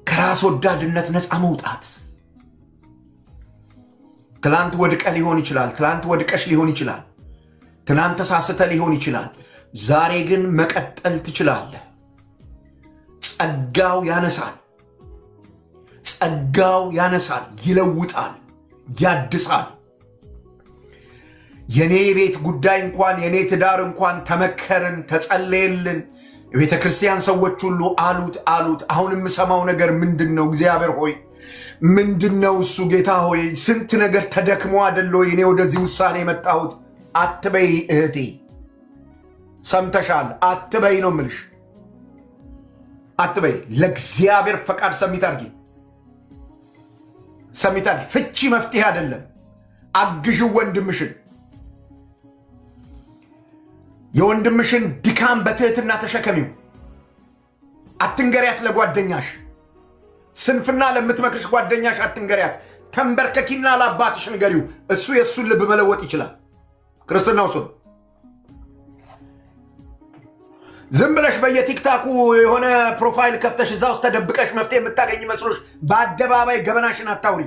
ከራስ ወዳድነት ነፃ መውጣት። ትላንት ወድቀ ሊሆን ይችላል። ትላንት ወድቀሽ ሊሆን ይችላል። ትናንት ተሳስተ ሊሆን ይችላል። ዛሬ ግን መቀጠል ትችላለህ። ጸጋው ያነሳል። ጸጋው ያነሳል፣ ይለውጣል፣ ያድሳል። የኔ ቤት ጉዳይ እንኳን የኔ ትዳር እንኳን ተመከርን፣ ተጸለየልን። የቤተ ክርስቲያን ሰዎች ሁሉ አሉት። አሁን የምሰማው ነገር ምንድን ነው? እግዚአብሔር ሆይ ምንድን ነው እሱ? ጌታ ሆይ ስንት ነገር ተደክሞ አይደለ እኔ ወደዚህ ውሳኔ የመጣሁት አትበይ እህቴ፣ ሰምተሻል? አትበይ ነው ምልሽ። አትበይ። ለእግዚአብሔር ፈቃድ ሰሚት አድርጊ። ፍቺ መፍትሄ አይደለም። አግዥው ወንድምሽን። የወንድምሽን ድካም በትህትና ተሸከሚው። አትንገሪያት ለጓደኛሽ። ስንፍና ለምትመክርሽ ጓደኛሽ አትንገሪያት። ተንበርከኪና ለአባትሽ ንገሪው። እሱ የእሱን ልብ መለወጥ ይችላል። ክርስትናው እሱ። ዝም ብለሽ በየቲክታኩ የሆነ ፕሮፋይል ከፍተሽ እዛ ውስጥ ተደብቀሽ መፍትሄ የምታገኝ መስሎሽ በአደባባይ ገበናሽን አታውሪ።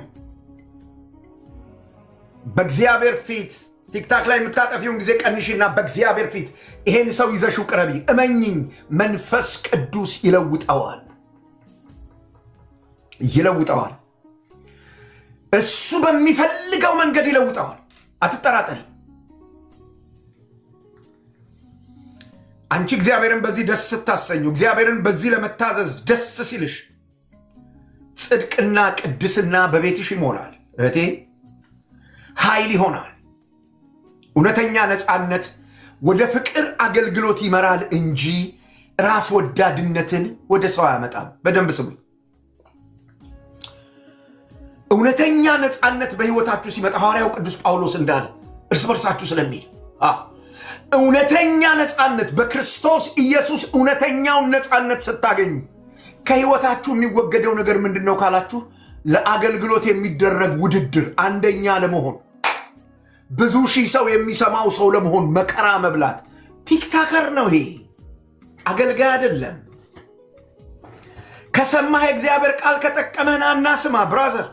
በእግዚአብሔር ፊት ቲክታክ ላይ የምታጠፊውን ጊዜ ቀንሽና በእግዚአብሔር ፊት ይሄን ሰው ይዘሽው ቅረቢ። እመኝኝ፣ መንፈስ ቅዱስ ይለውጠዋል። እሱ በሚፈልገው መንገድ ይለውጠዋል። አትጠራጠሪ። አንቺ እግዚአብሔርን በዚህ ደስ ስታሰኙ፣ እግዚአብሔርን በዚህ ለመታዘዝ ደስ ሲልሽ፣ ጽድቅና ቅድስና በቤትሽ ይሞላል። እህቴ ኃይል ይሆናል። እውነተኛ ነፃነት ወደ ፍቅር አገልግሎት ይመራል እንጂ ራስ ወዳድነትን ወደ ሰው አያመጣም። በደንብ ስሙ። እውነተኛ ነፃነት በሕይወታችሁ ሲመጣ ሐዋርያው ቅዱስ ጳውሎስ እንዳለ እርስ በርሳችሁ ስለሚል እውነተኛ ነፃነት በክርስቶስ ኢየሱስ እውነተኛውን ነፃነት ስታገኙ ከሕይወታችሁ የሚወገደው ነገር ምንድን ነው ካላችሁ፣ ለአገልግሎት የሚደረግ ውድድር፣ አንደኛ ለመሆን፣ ብዙ ሺህ ሰው የሚሰማው ሰው ለመሆን መከራ መብላት። ቲክታከር ነው ይሄ፣ አገልጋይ አይደለም። ከሰማህ የእግዚአብሔር ቃል ከጠቀመህና እናስማ። ብራዘር፣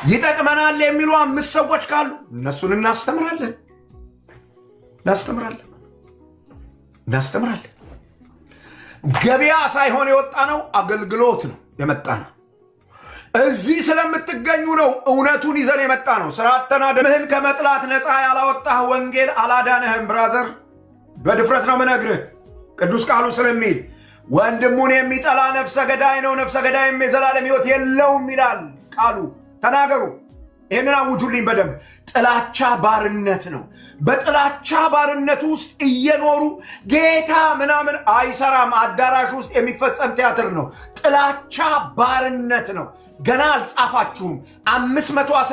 ይጠቅመናል የሚሉ 5 ሰዎች ካሉ እነሱን እናስተምራለን። ገበያ ሳይሆን የወጣ ነው፣ አገልግሎት ነው የመጣ ነው። እዚህ ስለምትገኙ ነው እውነቱን ይዘን የመጣ ነው። ስርዓትና ደምህን ከመጥላት ነፃ ያላወጣህ ወንጌል አላዳነህም። ብራዘር በድፍረት ነው ምነግርህ፣ ቅዱስ ቃሉ ስለሚል ወንድሙን የሚጠላ ነፍሰ ገዳይ ነው፣ ነፍሰ ገዳይም የዘላለም ሕይወት የለውም ይላል ቃሉ። ተናገሩ፣ ይህንን አውጁልኝ በደንብ። ጥላቻ ባርነት ነው። በጥላቻ ባርነት ውስጥ እየኖሩ ጌታ ምናምን አይሰራም። አዳራሽ ውስጥ የሚፈጸም ቲያትር ነው። ጥላቻ ባርነት ነው። ገና አልጻፋችሁም። 519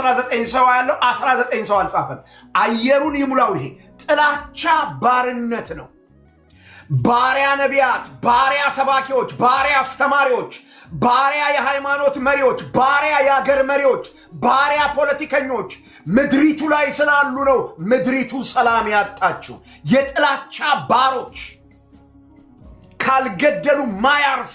ሰው ያለው 19 ሰው አልጻፈም። አየሩን ይሙላው። ይሄ ጥላቻ ባርነት ነው። ባሪያ ነቢያት፣ ባሪያ ሰባኪዎች፣ ባሪያ አስተማሪዎች፣ ባሪያ የሃይማኖት መሪዎች፣ ባሪያ የአገር መሪዎች፣ ባሪያ ፖለቲከኞች ምድሪቱ ላይ ስላሉ ነው ምድሪቱ ሰላም ያጣችው። የጥላቻ ባሮች ካልገደሉ ማያርፉ፣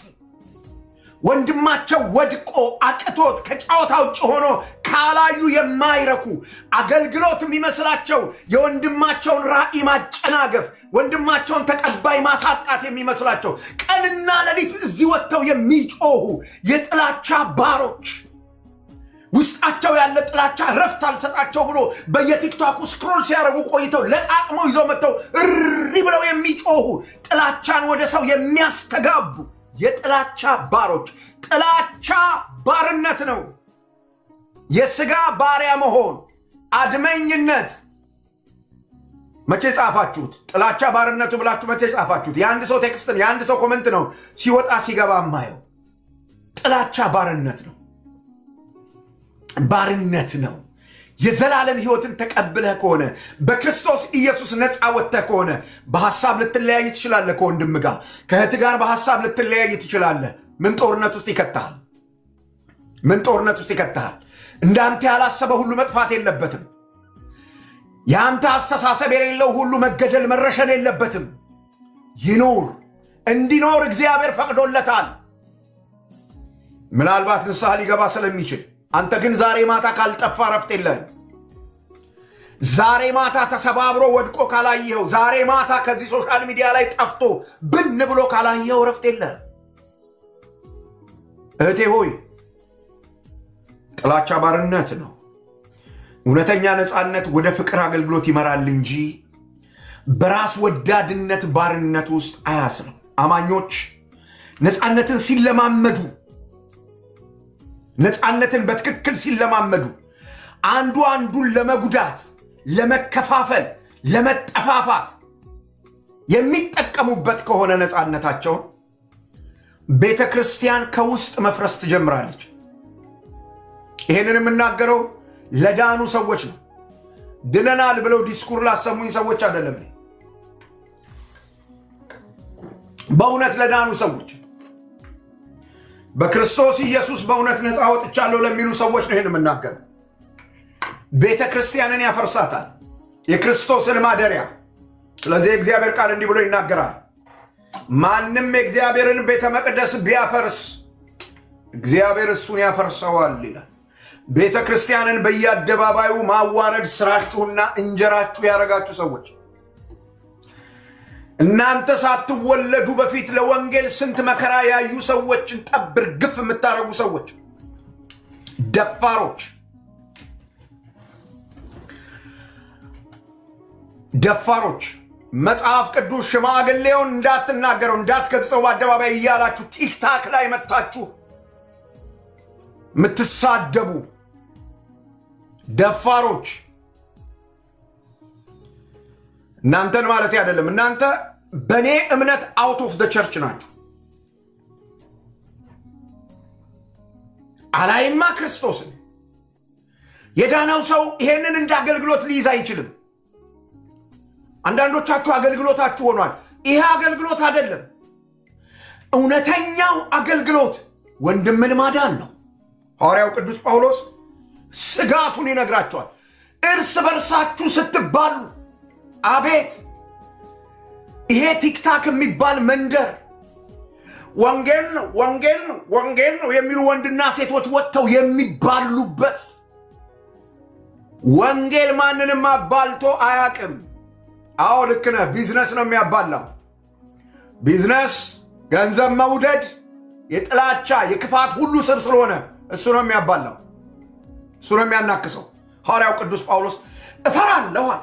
ወንድማቸው ወድቆ አቅቶት ከጨዋታ ውጭ ሆኖ ካላዩ የማይረኩ፣ አገልግሎት የሚመስላቸው የወንድማቸውን ራእይ ማጨናገፍ፣ ወንድማቸውን ተቀባይ ማሳጣት የሚመስላቸው ቀንና ሌሊት እዚህ ወጥተው የሚጮሁ የጥላቻ ባሮች፣ ውስጣቸው ያለ ጥላቻ ረፍት አልሰጣቸው ብሎ በየቲክቶኩ ስክሮል ሲያደርጉ ቆይተው ለቃቅመው ይዘው መጥተው እሪ ብለው የሚጮሁ ጥላቻን ወደ ሰው የሚያስተጋቡ የጥላቻ ባሮች። ጥላቻ ባርነት ነው። የሥጋ ባሪያ መሆን፣ አድመኝነት። መቼ ጻፋችሁት? ጥላቻ ባርነቱ ብላችሁ መቼ ጻፋችሁት? የአንድ ሰው ቴክስት ነው፣ የአንድ ሰው ኮመንት ነው ሲወጣ ሲገባ ማየው። ጥላቻ ባርነት ነው፣ ባርነት ነው። የዘላለም ሕይወትን ተቀብለህ ከሆነ በክርስቶስ ኢየሱስ ነፃ ወጥተህ ከሆነ በሐሳብ ልትለያይ ትችላለህ። ከወንድም ጋር ከእህት ጋር በሐሳብ ልትለያይ ትችላለህ። ምን ጦርነት ውስጥ ይከተሃል? ምን ጦርነት ውስጥ ይከተሃል? እንዳንተ ያላሰበ ሁሉ መጥፋት የለበትም። የአንተ አስተሳሰብ የሌለው ሁሉ መገደል መረሸን የለበትም። ይኖር፣ እንዲኖር እግዚአብሔር ፈቅዶለታል። ምናልባት ንስሐ ሊገባ ስለሚችል አንተ ግን ዛሬ ማታ ካልጠፋ ረፍት የለህም። ዛሬ ማታ ተሰባብሮ ወድቆ ካላየኸው፣ ዛሬ ማታ ከዚህ ሶሻል ሚዲያ ላይ ጠፍቶ ብን ብሎ ካላየኸው ረፍት የለህም። እህቴ ሆይ ጥላቻ ባርነት ነው። እውነተኛ ነፃነት ወደ ፍቅር አገልግሎት ይመራል እንጂ በራስ ወዳድነት ባርነት ውስጥ አያስርም። አማኞች ነፃነትን ሲለማመዱ፣ ነፃነትን በትክክል ሲለማመዱ አንዱ አንዱን ለመጉዳት፣ ለመከፋፈል፣ ለመጠፋፋት የሚጠቀሙበት ከሆነ ነፃነታቸውን ቤተ ክርስቲያን ከውስጥ መፍረስ ትጀምራለች። ይሄንን የምናገረው ለዳኑ ሰዎች ነው። ድነናል ብለው ዲስኩር ላሰሙኝ ሰዎች አይደለም። በእውነት ለዳኑ ሰዎች፣ በክርስቶስ ኢየሱስ በእውነት ነፃ ወጥቻለሁ ለሚሉ ሰዎች ነው ይሄን የምናገረው። ቤተ ክርስቲያንን ያፈርሳታል፣ የክርስቶስን ማደሪያ። ስለዚህ የእግዚአብሔር ቃል እንዲህ ብሎ ይናገራል። ማንም የእግዚአብሔርን ቤተ መቅደስ ቢያፈርስ እግዚአብሔር እሱን ያፈርሰዋል ይላል። ቤተ ክርስቲያንን በየአደባባዩ ማዋረድ ስራችሁና እንጀራችሁ ያረጋችሁ ሰዎች፣ እናንተ ሳትወለዱ በፊት ለወንጌል ስንት መከራ ያዩ ሰዎችን ጠብር ግፍ የምታረጉ ሰዎች፣ ደፋሮች ደፋሮች መጽሐፍ ቅዱስ ሽማግሌውን እንዳትናገረው እንዳትከትጸው በአደባባይ እያላችሁ ቲክታክ ላይ መታችሁ ምትሳደቡ ደፋሮች፣ እናንተን ማለት አይደለም። እናንተ በእኔ እምነት አውት ኦፍ ደ ቸርች ናችሁ። አላይማ ክርስቶስን የዳነው ሰው ይሄንን እንደ አገልግሎት ሊይዝ አይችልም። አንዳንዶቻችሁ አገልግሎታችሁ ሆኗል። ይሄ አገልግሎት አይደለም። እውነተኛው አገልግሎት ወንድምን ማዳን ነው። ሐዋርያው ቅዱስ ጳውሎስ ስጋቱን ይነግራቸዋል። እርስ በርሳችሁ ስትባሉ፣ አቤት ይሄ ቲክታክ የሚባል መንደር ወንጌል ነው ወንጌል ነው ወንጌል ነው የሚሉ ወንድና ሴቶች ወጥተው የሚባሉበት። ወንጌል ማንንም አባልቶ አያቅም። አዎ ልክ ነህ። ቢዝነስ ነው የሚያባላው። ቢዝነስ፣ ገንዘብ መውደድ፣ የጥላቻ የክፋት ሁሉ ስር ስለሆነ እሱ ነው የሚያባላው፣ እሱ ነው የሚያናክሰው። ሐዋርያው ቅዱስ ጳውሎስ እፈራለሁ አለ።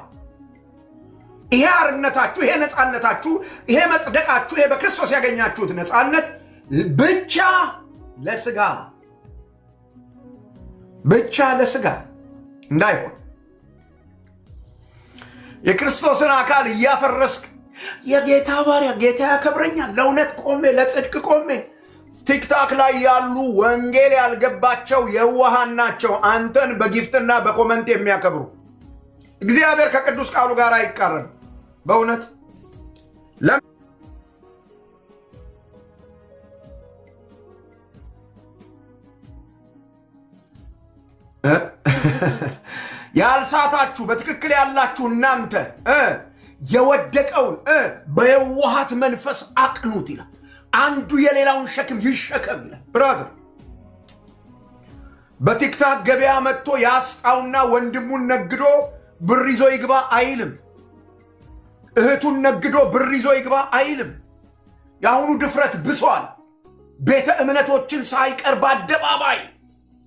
ይሄ አርነታችሁ፣ ይሄ ነፃነታችሁ፣ ይሄ መጽደቃችሁ፣ ይሄ በክርስቶስ ያገኛችሁት ነፃነት ብቻ ለሥጋ እንዳይሆን የክርስቶስን አካል እያፈረስክ የጌታ ባሪያ ጌታ ያከብረኛል፣ ለእውነት ቆሜ ለጽድቅ ቆሜ። ቲክታክ ላይ ያሉ ወንጌል ያልገባቸው የዋሃን ናቸው አንተን በጊፍትና በኮመንት የሚያከብሩ። እግዚአብሔር ከቅዱስ ቃሉ ጋር አይቃረንም በእውነት ያልሳታችሁ በትክክል ያላችሁ እናንተ የወደቀውን በየዋሃት መንፈስ አቅኑት ይላል። አንዱ የሌላውን ሸክም ይሸከም ይላል። ብራዘር በቲክታክ ገበያ መጥቶ ያስጣውና ወንድሙን ነግዶ ብር ይዞ ይግባ አይልም። እህቱን ነግዶ ብር ይዞ ይግባ አይልም። የአሁኑ ድፍረት ብሷል። ቤተ እምነቶችን ሳይቀር በአደባባይ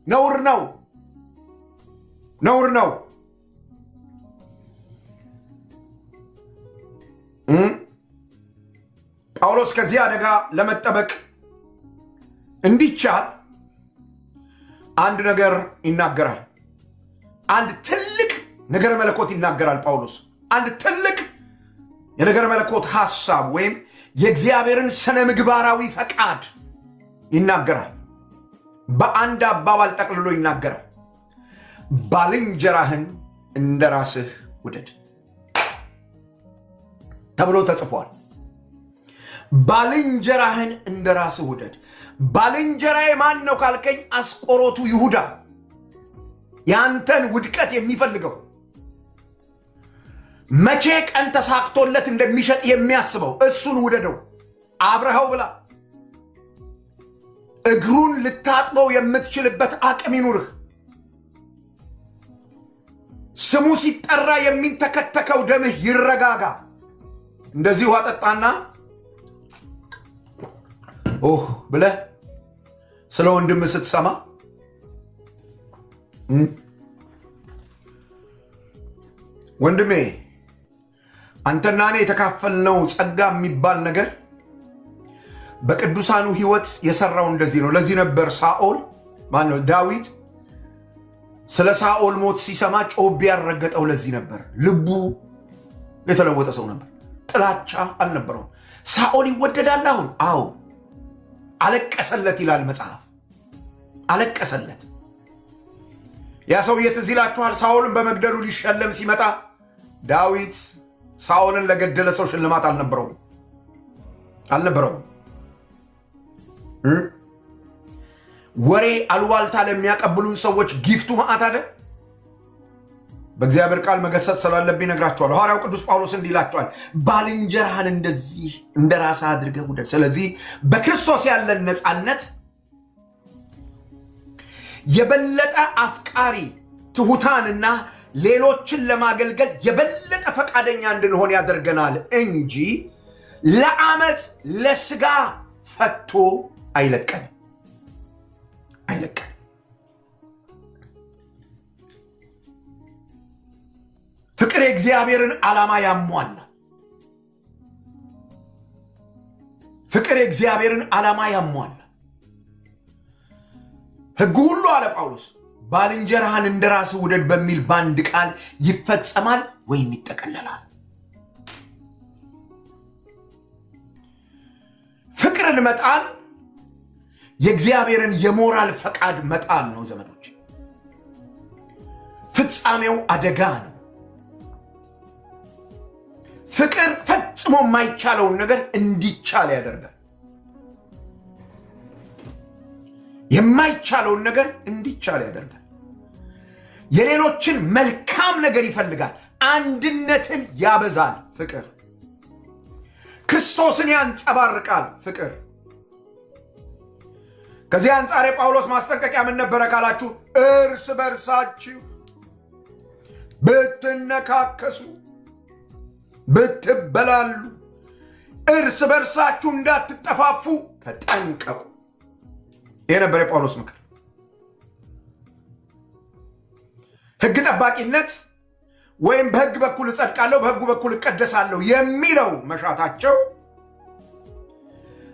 ነውር ነው። ጳውሎስ ከዚህ አደጋ ለመጠበቅ እንዲቻል አንድ ነገር ይናገራል። አንድ ትልቅ ነገረ መለኮት ይናገራል ጳውሎስ። አንድ ትልቅ የነገረ መለኮት ሐሳብ ወይም የእግዚአብሔርን ስነ ምግባራዊ ፈቃድ ይናገራል። በአንድ አባባል ጠቅልሎ ይናገራል። ባልንጀራህን እንደ ራስህ ውደድ ተብሎ ተጽፏል። ባልንጀራህን እንደ ራስህ ውደድ። ባልንጀራዬ ማን ነው ካልከኝ አስቆሮቱ ይሁዳ፣ ያንተን ውድቀት የሚፈልገው መቼ ቀን ተሳክቶለት እንደሚሸጥ የሚያስበው እሱን ውደደው። አብረኸው ብላ። እግሩን ልታጥበው የምትችልበት አቅም ይኑርህ። ስሙ ሲጠራ የሚንተከተከው ደምህ ይረጋጋ። እንደዚህ ውሃ ጠጣና ብለህ ስለ ወንድም ስትሰማ ወንድሜ አንተና እኔ የተካፈልነው ጸጋ የሚባል ነገር በቅዱሳኑ ሕይወት የሰራው እንደዚህ ነው። ለዚህ ነበር ዳዊት ስለ ሳኦል ሞት ሲሰማ ጮቤ ያረገጠው። ለዚህ ነበር ልቡ የተለወጠ ሰው ነበር። ጥላቻ አልነበረውም። ሳኦል ይወደዳል አሁን? አዎ አለቀሰለት ይላል መጽሐፍ። አለቀሰለት። ያ ሰውዬ ትዝ ይላችኋል። ሳኦልን በመግደሉ ሊሸለም ሲመጣ ዳዊት ሳኦልን ለገደለ ሰው ሽልማት አልነበረውም። ወሬ አሉባልታ ለሚያቀብሉን ሰዎች ጊፍቱ መዓት አይደል? በእግዚአብሔር ቃል መገሰጽ ስላለብኝ ነግራችኋለሁ። ሐዋርያው ቅዱስ ጳውሎስ እንዲህ ይላችኋል፣ ባልንጀራህን እንደዚህ እንደ ራስህ አድርገህ ውደድ። ስለዚህ በክርስቶስ ያለን ነፃነት የበለጠ አፍቃሪ ትሑታንና ሌሎችን ለማገልገል የበለጠ ፈቃደኛ እንድንሆን ያደርገናል እንጂ ለዓመፅ ለሥጋ ፈቶ አይለቀንም። ፍቅር የእግዚአብሔርን ዓላማ ያሟላል። ፍቅር የእግዚአብሔርን ዓላማ ያሟላል። ሕግ ሁሉ አለ ጳውሎስ ባልንጀራህን እንደ ራስህ ውደድ በሚል በአንድ ቃል ይፈጸማል ወይም ይጠቀለላል። ፍቅርን መጣል የእግዚአብሔርን የሞራል ፈቃድ መጣል ነው ዘመዶች። ፍጻሜው አደጋ ነው። ፍቅር ፈጽሞ የማይቻለውን ነገር እንዲቻል ያደርጋል። የማይቻለውን ነገር እንዲቻል ያደርጋል። የሌሎችን መልካም ነገር ይፈልጋል። አንድነትን ያበዛል። ፍቅር ክርስቶስን ያንጸባርቃል። ፍቅር ከዚህ አንጻር የጳውሎስ ማስጠንቀቂያ ምን ነበረ ካላችሁ፣ እርስ በርሳችሁ ብትነካከሱ ብትበላሉ እርስ በርሳችሁ እንዳትጠፋፉ ተጠንቀቁ። ይሄ ነበር የጳውሎስ ምክር። ሕግ ጠባቂነት ወይም በሕግ በኩል እጸድቃለሁ በሕጉ በኩል እቀደሳለሁ የሚለው መሻታቸው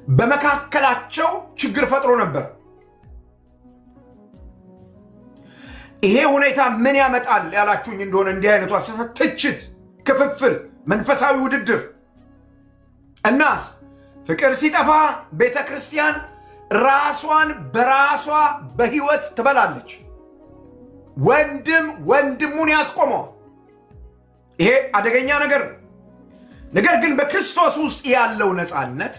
በመካከላቸው ችግር ፈጥሮ ነበር። ይሄ ሁኔታ ምን ያመጣል ያላችሁኝ እንደሆነ እንዲህ አይነቱ አስተሳሰብ፣ ትችት፣ ክፍፍል፣ መንፈሳዊ ውድድር እናስ ፍቅር ሲጠፋ ቤተ ክርስቲያን ራሷን በራሷ በሕይወት ትበላለች። ወንድም ወንድሙን ያስቆመው። ይሄ አደገኛ ነገር ነው። ነገር ግን በክርስቶስ ውስጥ ያለው ነፃነት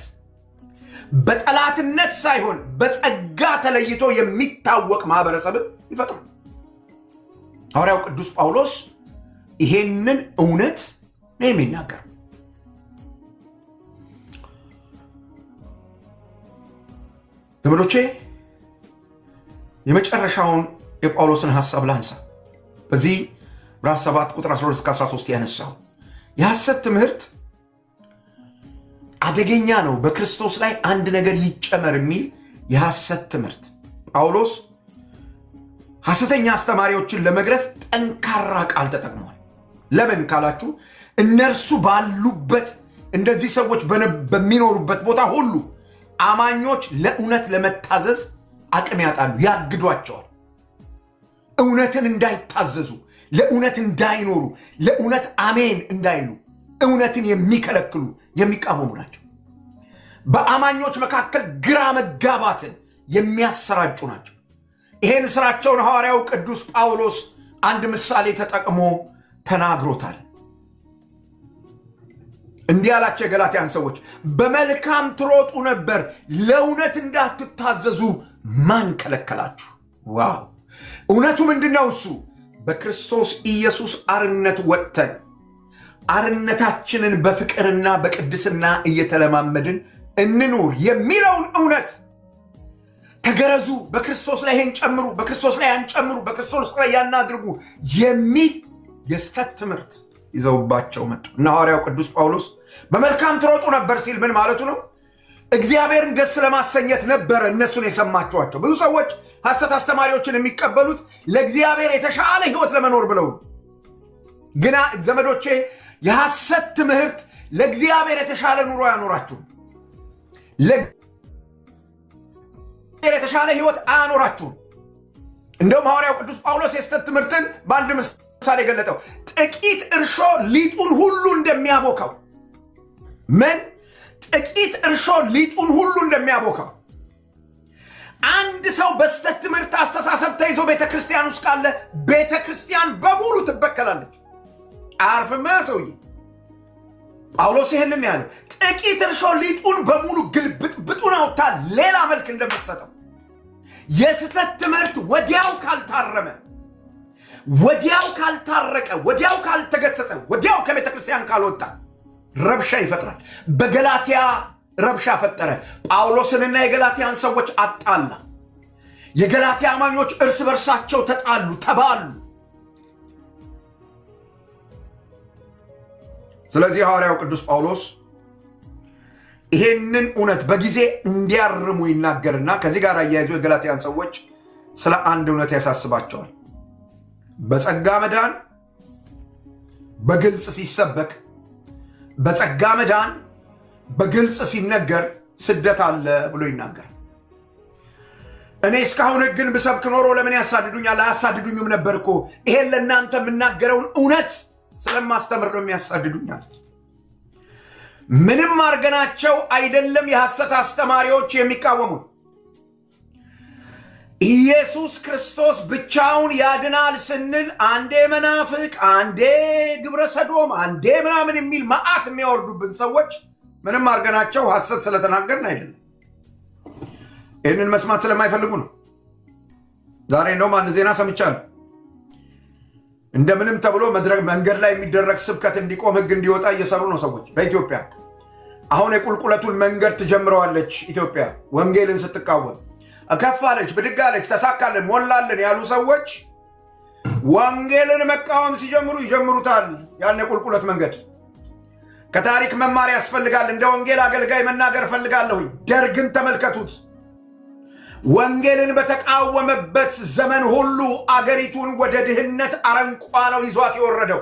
በጠላትነት ሳይሆን በጸጋ ተለይቶ የሚታወቅ ማህበረሰብን ይፈጥራል። ሐዋርያው ቅዱስ ጳውሎስ ይሄንን እውነት ነው የሚናገር። ዘመዶቼ የመጨረሻውን የጳውሎስን ሐሳብ ላንሳ። በዚህ ምዕራፍ 7 ቁጥር 12 እስከ 13 ያነሳው የሐሰት ትምህርት አደገኛ ነው። በክርስቶስ ላይ አንድ ነገር ይጨመር የሚል የሐሰት ትምህርት ጳውሎስ ሐሰተኛ አስተማሪዎችን ለመግረስ ጠንካራ ቃል ተጠቅሟል። ለምን ካላችሁ እነርሱ ባሉበት እንደዚህ ሰዎች በሚኖሩበት ቦታ ሁሉ አማኞች ለእውነት ለመታዘዝ አቅም ያጣሉ፣ ያግዷቸዋል። እውነትን እንዳይታዘዙ፣ ለእውነት እንዳይኖሩ፣ ለእውነት አሜን እንዳይሉ እውነትን የሚከለክሉ የሚቃወሙ ናቸው። በአማኞች መካከል ግራ መጋባትን የሚያሰራጩ ናቸው። ይሄን ስራቸውን ሐዋርያው ቅዱስ ጳውሎስ አንድ ምሳሌ ተጠቅሞ ተናግሮታል። እንዲህ አላቸው የገላትያን ሰዎች፣ በመልካም ትሮጡ ነበር፣ ለእውነት እንዳትታዘዙ ማን ከለከላችሁ? ዋው! እውነቱ ምንድነው? እሱ በክርስቶስ ኢየሱስ አርነት ወጥተን አርነታችንን በፍቅርና በቅድስና እየተለማመድን እንኑር የሚለውን እውነት ተገረዙ፣ በክርስቶስ ላይ ይህን ጨምሩ፣ በክርስቶስ ላይ ያን ጨምሩ፣ በክርስቶስ ላይ ያን አድርጉ የሚል የስተት ትምህርት ይዘውባቸው መጡ እና ሐዋርያው ቅዱስ ጳውሎስ በመልካም ትሮጡ ነበር ሲል ምን ማለቱ ነው? እግዚአብሔርን ደስ ለማሰኘት ነበረ እነሱን የሰማችኋቸው። ብዙ ሰዎች ሐሰት አስተማሪዎችን የሚቀበሉት ለእግዚአብሔር የተሻለ ሕይወት ለመኖር ብለው፣ ግና ዘመዶቼ የሐሰት ትምህርት ለእግዚአብሔር የተሻለ ኑሮ ያኖራችሁ፣ ለእግዚአብሔር የተሻለ ሕይወት አያኖራችሁም። እንደውም ሐዋርያው ቅዱስ ጳውሎስ የስተት ትምህርትን በአንድ ምሳሌ የገለጠው ጥቂት እርሾ ሊጡን ሁሉ እንደሚያቦካው። ምን? ጥቂት እርሾ ሊጡን ሁሉ እንደሚያቦካው። አንድ ሰው በስተት ትምህርት አስተሳሰብ ተይዞ ቤተክርስቲያን ውስጥ ካለ ቤተክርስቲያን በሙሉ ትበከላለች። አያርፍም ሰውዬ። ጳውሎስ ይህንን ያለው ጥቂት እርሾ ሊጡን በሙሉ ግልብጥብጡን አውጥታ ሌላ መልክ እንደምትሰጠው የስተት ትምህርት ወዲያው ካልታረመ፣ ወዲያው ካልታረቀ፣ ወዲያው ካልተገሰጸ፣ ወዲያው ከቤተ ክርስቲያን ካልወጣ ረብሻ ይፈጥራል። በገላትያ ረብሻ ፈጠረ። ጳውሎስንና የገላትያን ሰዎች አጣላ። የገላትያ አማኞች እርስ በርሳቸው ተጣሉ፣ ተባሉ። ስለዚህ ሐዋርያው ቅዱስ ጳውሎስ ይሄንን እውነት በጊዜ እንዲያርሙ ይናገርና ከዚህ ጋር አያይዞ የገላትያን ሰዎች ስለ አንድ እውነት ያሳስባቸዋል። በጸጋ መዳን በግልጽ ሲሰበክ፣ በጸጋ መዳን በግልጽ ሲነገር ስደት አለ ብሎ ይናገር። እኔ እስካሁን ሕግን ብሰብክ ኖሮ ለምን ያሳድዱኛል? አያሳድዱኝም ነበር እኮ። ይሄን ለእናንተ የምናገረውን እውነት ስለማስተምር ነው የሚያሳድዱኛል። ምንም አርገናቸው አይደለም የሐሰት አስተማሪዎች የሚቃወሙ። ኢየሱስ ክርስቶስ ብቻውን ያድናል ስንል አንዴ መናፍቅ፣ አንዴ ግብረ ሰዶም፣ አንዴ ምናምን የሚል መዓት የሚያወርዱብን ሰዎች ምንም አርገናቸው ሐሰት ስለተናገርን አይደለም። ይህንን መስማት ስለማይፈልጉ ነው። ዛሬ እንደውም አንድ ዜና ሰምቻለሁ። እንደምንም ተብሎ መንገድ ላይ የሚደረግ ስብከት እንዲቆም ሕግ እንዲወጣ እየሰሩ ነው ሰዎች በኢትዮጵያ። አሁን የቁልቁለቱን መንገድ ትጀምረዋለች ኢትዮጵያ ወንጌልን ስትቃወም። ከፋለች፣ ብድጋለች፣ ተሳካልን፣ ሞላልን ያሉ ሰዎች ወንጌልን መቃወም ሲጀምሩ ይጀምሩታል ያን የቁልቁለት መንገድ። ከታሪክ መማር ያስፈልጋል። እንደ ወንጌል አገልጋይ መናገር ፈልጋለሁኝ። ደርግን ተመልከቱት። ወንጌልን በተቃወመበት ዘመን ሁሉ አገሪቱን ወደ ድህነት አረንቋ ነው ይዟት የወረደው።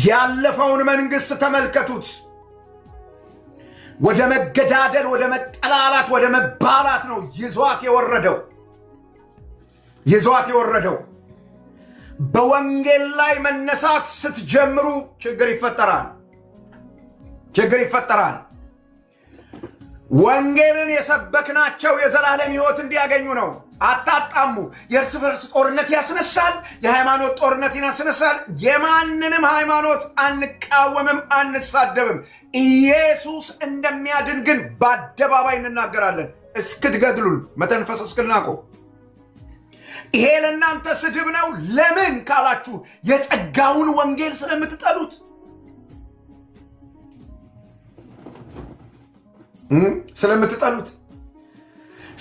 ያለፈውን መንግስት ተመልከቱት። ወደ መገዳደል፣ ወደ መጠላላት፣ ወደ መባላት ነው ይዟት የወረደው። በወንጌል ላይ መነሳት ስትጀምሩ ችግር ይፈጠራል። ወንጌልን የሰበክናቸው የዘላለም ሕይወት እንዲያገኙ ነው። አታጣሙ። የእርስ በርስ ጦርነት ያስነሳል። የሃይማኖት ጦርነት ያስነሳል። የማንንም ሃይማኖት አንቃወምም፣ አንሳደብም። ኢየሱስ እንደሚያድን ግን በአደባባይ እንናገራለን፣ እስክትገድሉን መተንፈስ እስክናቆም። ይሄ ለእናንተ ስድብ ነው። ለምን ካላችሁ የጸጋውን ወንጌል ስለምትጠሉት።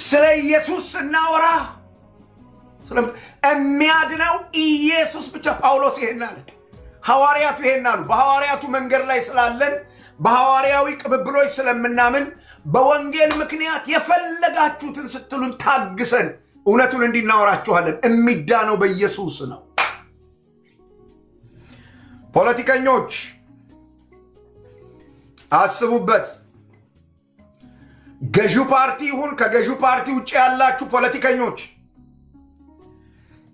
ስለ ኢየሱስ ስናወራ የሚያድነው ኢየሱስ ብቻ። ጳውሎስ ይሄን አለ፣ ሐዋርያቱ ይሄን አሉ። በሐዋርያቱ መንገድ ላይ ስላለን፣ በሐዋርያዊ ቅብብሎች ስለምናምን፣ በወንጌል ምክንያት የፈለጋችሁትን ስትሉን ታግሰን እውነቱን እንዲናወራችኋለን። የሚዳነው በኢየሱስ ነው። ፖለቲከኞች አስቡበት። ገዢው ፓርቲ ይሁን ከገዢው ፓርቲ ውጭ ያላችሁ ፖለቲከኞች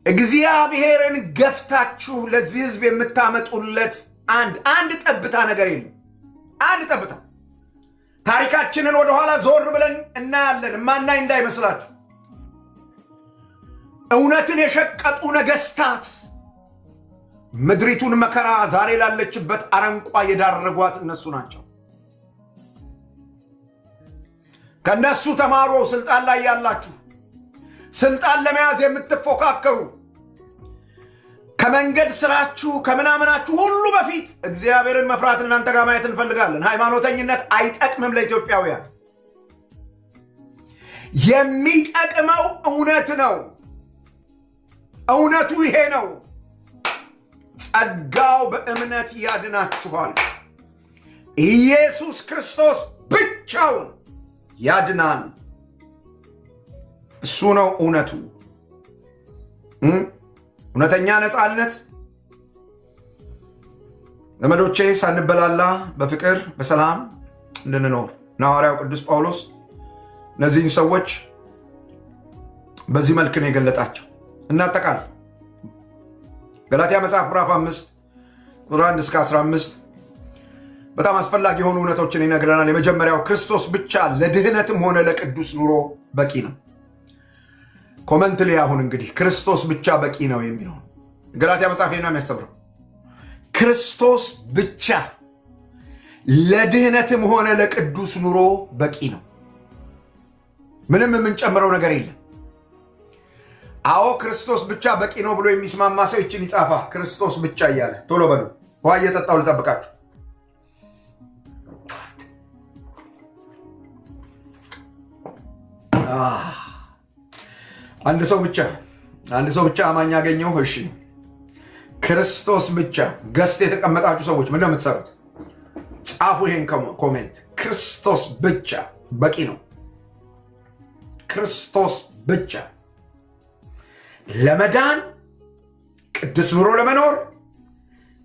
እግዚአብሔርን ገፍታችሁ ለዚህ ሕዝብ የምታመጡለት አንድ ጠብታ ነገር የለም። አንድ ጠብታ። ታሪካችንን ወደኋላ ዞር ብለን እናያለን። ማናይ እንዳይመስላችሁ። እውነትን የሸቀጡ ነገስታት ምድሪቱን መከራ ዛሬ ላለችበት አረንቋ የዳረጓት እነሱ ናቸው። ከነሱ ተማሩ። ስልጣን ላይ ያላችሁ፣ ስልጣን ለመያዝ የምትፎካከሩ፣ ከመንገድ ስራችሁ ከምናምናችሁ ሁሉ በፊት እግዚአብሔርን መፍራት እናንተ ጋር ማየት እንፈልጋለን። ሃይማኖተኝነት አይጠቅምም ለኢትዮጵያውያን። የሚጠቅመው እውነት ነው። እውነቱ ይሄ ነው። ጸጋው በእምነት ያድናችኋል። ኢየሱስ ክርስቶስ ብቻውን ያድናል። እሱ ነው እውነቱ። እውነተኛ ነፃነት ዘመዶቼ ሳንበላላ በፍቅር በሰላም እንድንኖር እና ሐዋርያው ቅዱስ ጳውሎስ እነዚህን ሰዎች በዚህ መልክ ነው የገለጣቸው። እናጠቃል። ገላትያ መጽሐፍ ምዕራፍ 5 ቁጥር 1 እስከ 15 በጣም አስፈላጊ የሆኑ እውነቶችን ይነግረናል። የመጀመሪያው ክርስቶስ ብቻ ለድህነትም ሆነ ለቅዱስ ኑሮ በቂ ነው። ኮመንት ላይ አሁን እንግዲህ ክርስቶስ ብቻ በቂ ነው የሚለው ገላትያ መጽሐፍ ነው የሚያስተምረው። ክርስቶስ ብቻ ለድህነትም ሆነ ለቅዱስ ኑሮ በቂ ነው። ምንም የምንጨምረው ነገር የለም። አዎ ክርስቶስ ብቻ በቂ ነው ብሎ የሚስማማ ሰው ይችን ይጻፋ። ክርስቶስ ብቻ እያለ ቶሎ በሉ። ውሃ እየጠጣው ልጠብቃችሁ። አንድ ሰው ብቻ አማኝ ያገኘው። እሺ ክርስቶስ ብቻ። ገስት የተቀመጣችሁ ሰዎች ምንድነው የምትሰሩት? ጻፉ ይሄን ኮሜንት። ክርስቶስ ብቻ በቂ ነው። ክርስቶስ ብቻ ለመዳን፣ ቅዱስ ኑሮ ለመኖር፣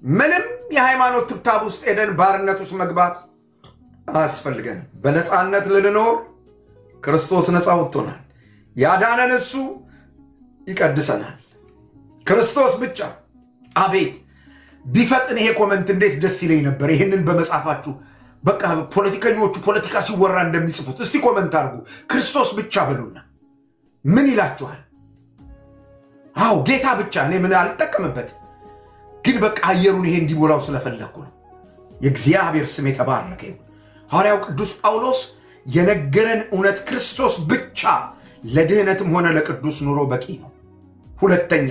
ምንም የሃይማኖት ትብታብ ውስጥ ሄደን ባርነት ውስጥ መግባት አያስፈልገን። በነፃነት ልንኖር ክርስቶስ ነፃ ወጥቶናል። ያዳነን እሱ ይቀድሰናል። ክርስቶስ ብቻ። አቤት ቢፈጥን ይሄ ኮመንት እንዴት ደስ ይለኝ ነበር። ይህንን በመጻፋችሁ በቃ ፖለቲከኞቹ ፖለቲካ ሲወራ እንደሚጽፉት እስቲ ኮመንት አድርጉ። ክርስቶስ ብቻ በሉና ምን ይላችኋል? አዎ ጌታ ብቻ። እኔ ምን አልጠቀምበት፣ ግን በቃ አየሩን ይሄ እንዲሞላው ስለፈለኩ ነው። የእግዚአብሔር ስም የተባረከ ይሁን። ሐዋርያው ቅዱስ ጳውሎስ የነገረን እውነት ክርስቶስ ብቻ ለድህነትም ሆነ ለቅዱስ ኑሮ በቂ ነው። ሁለተኛ፣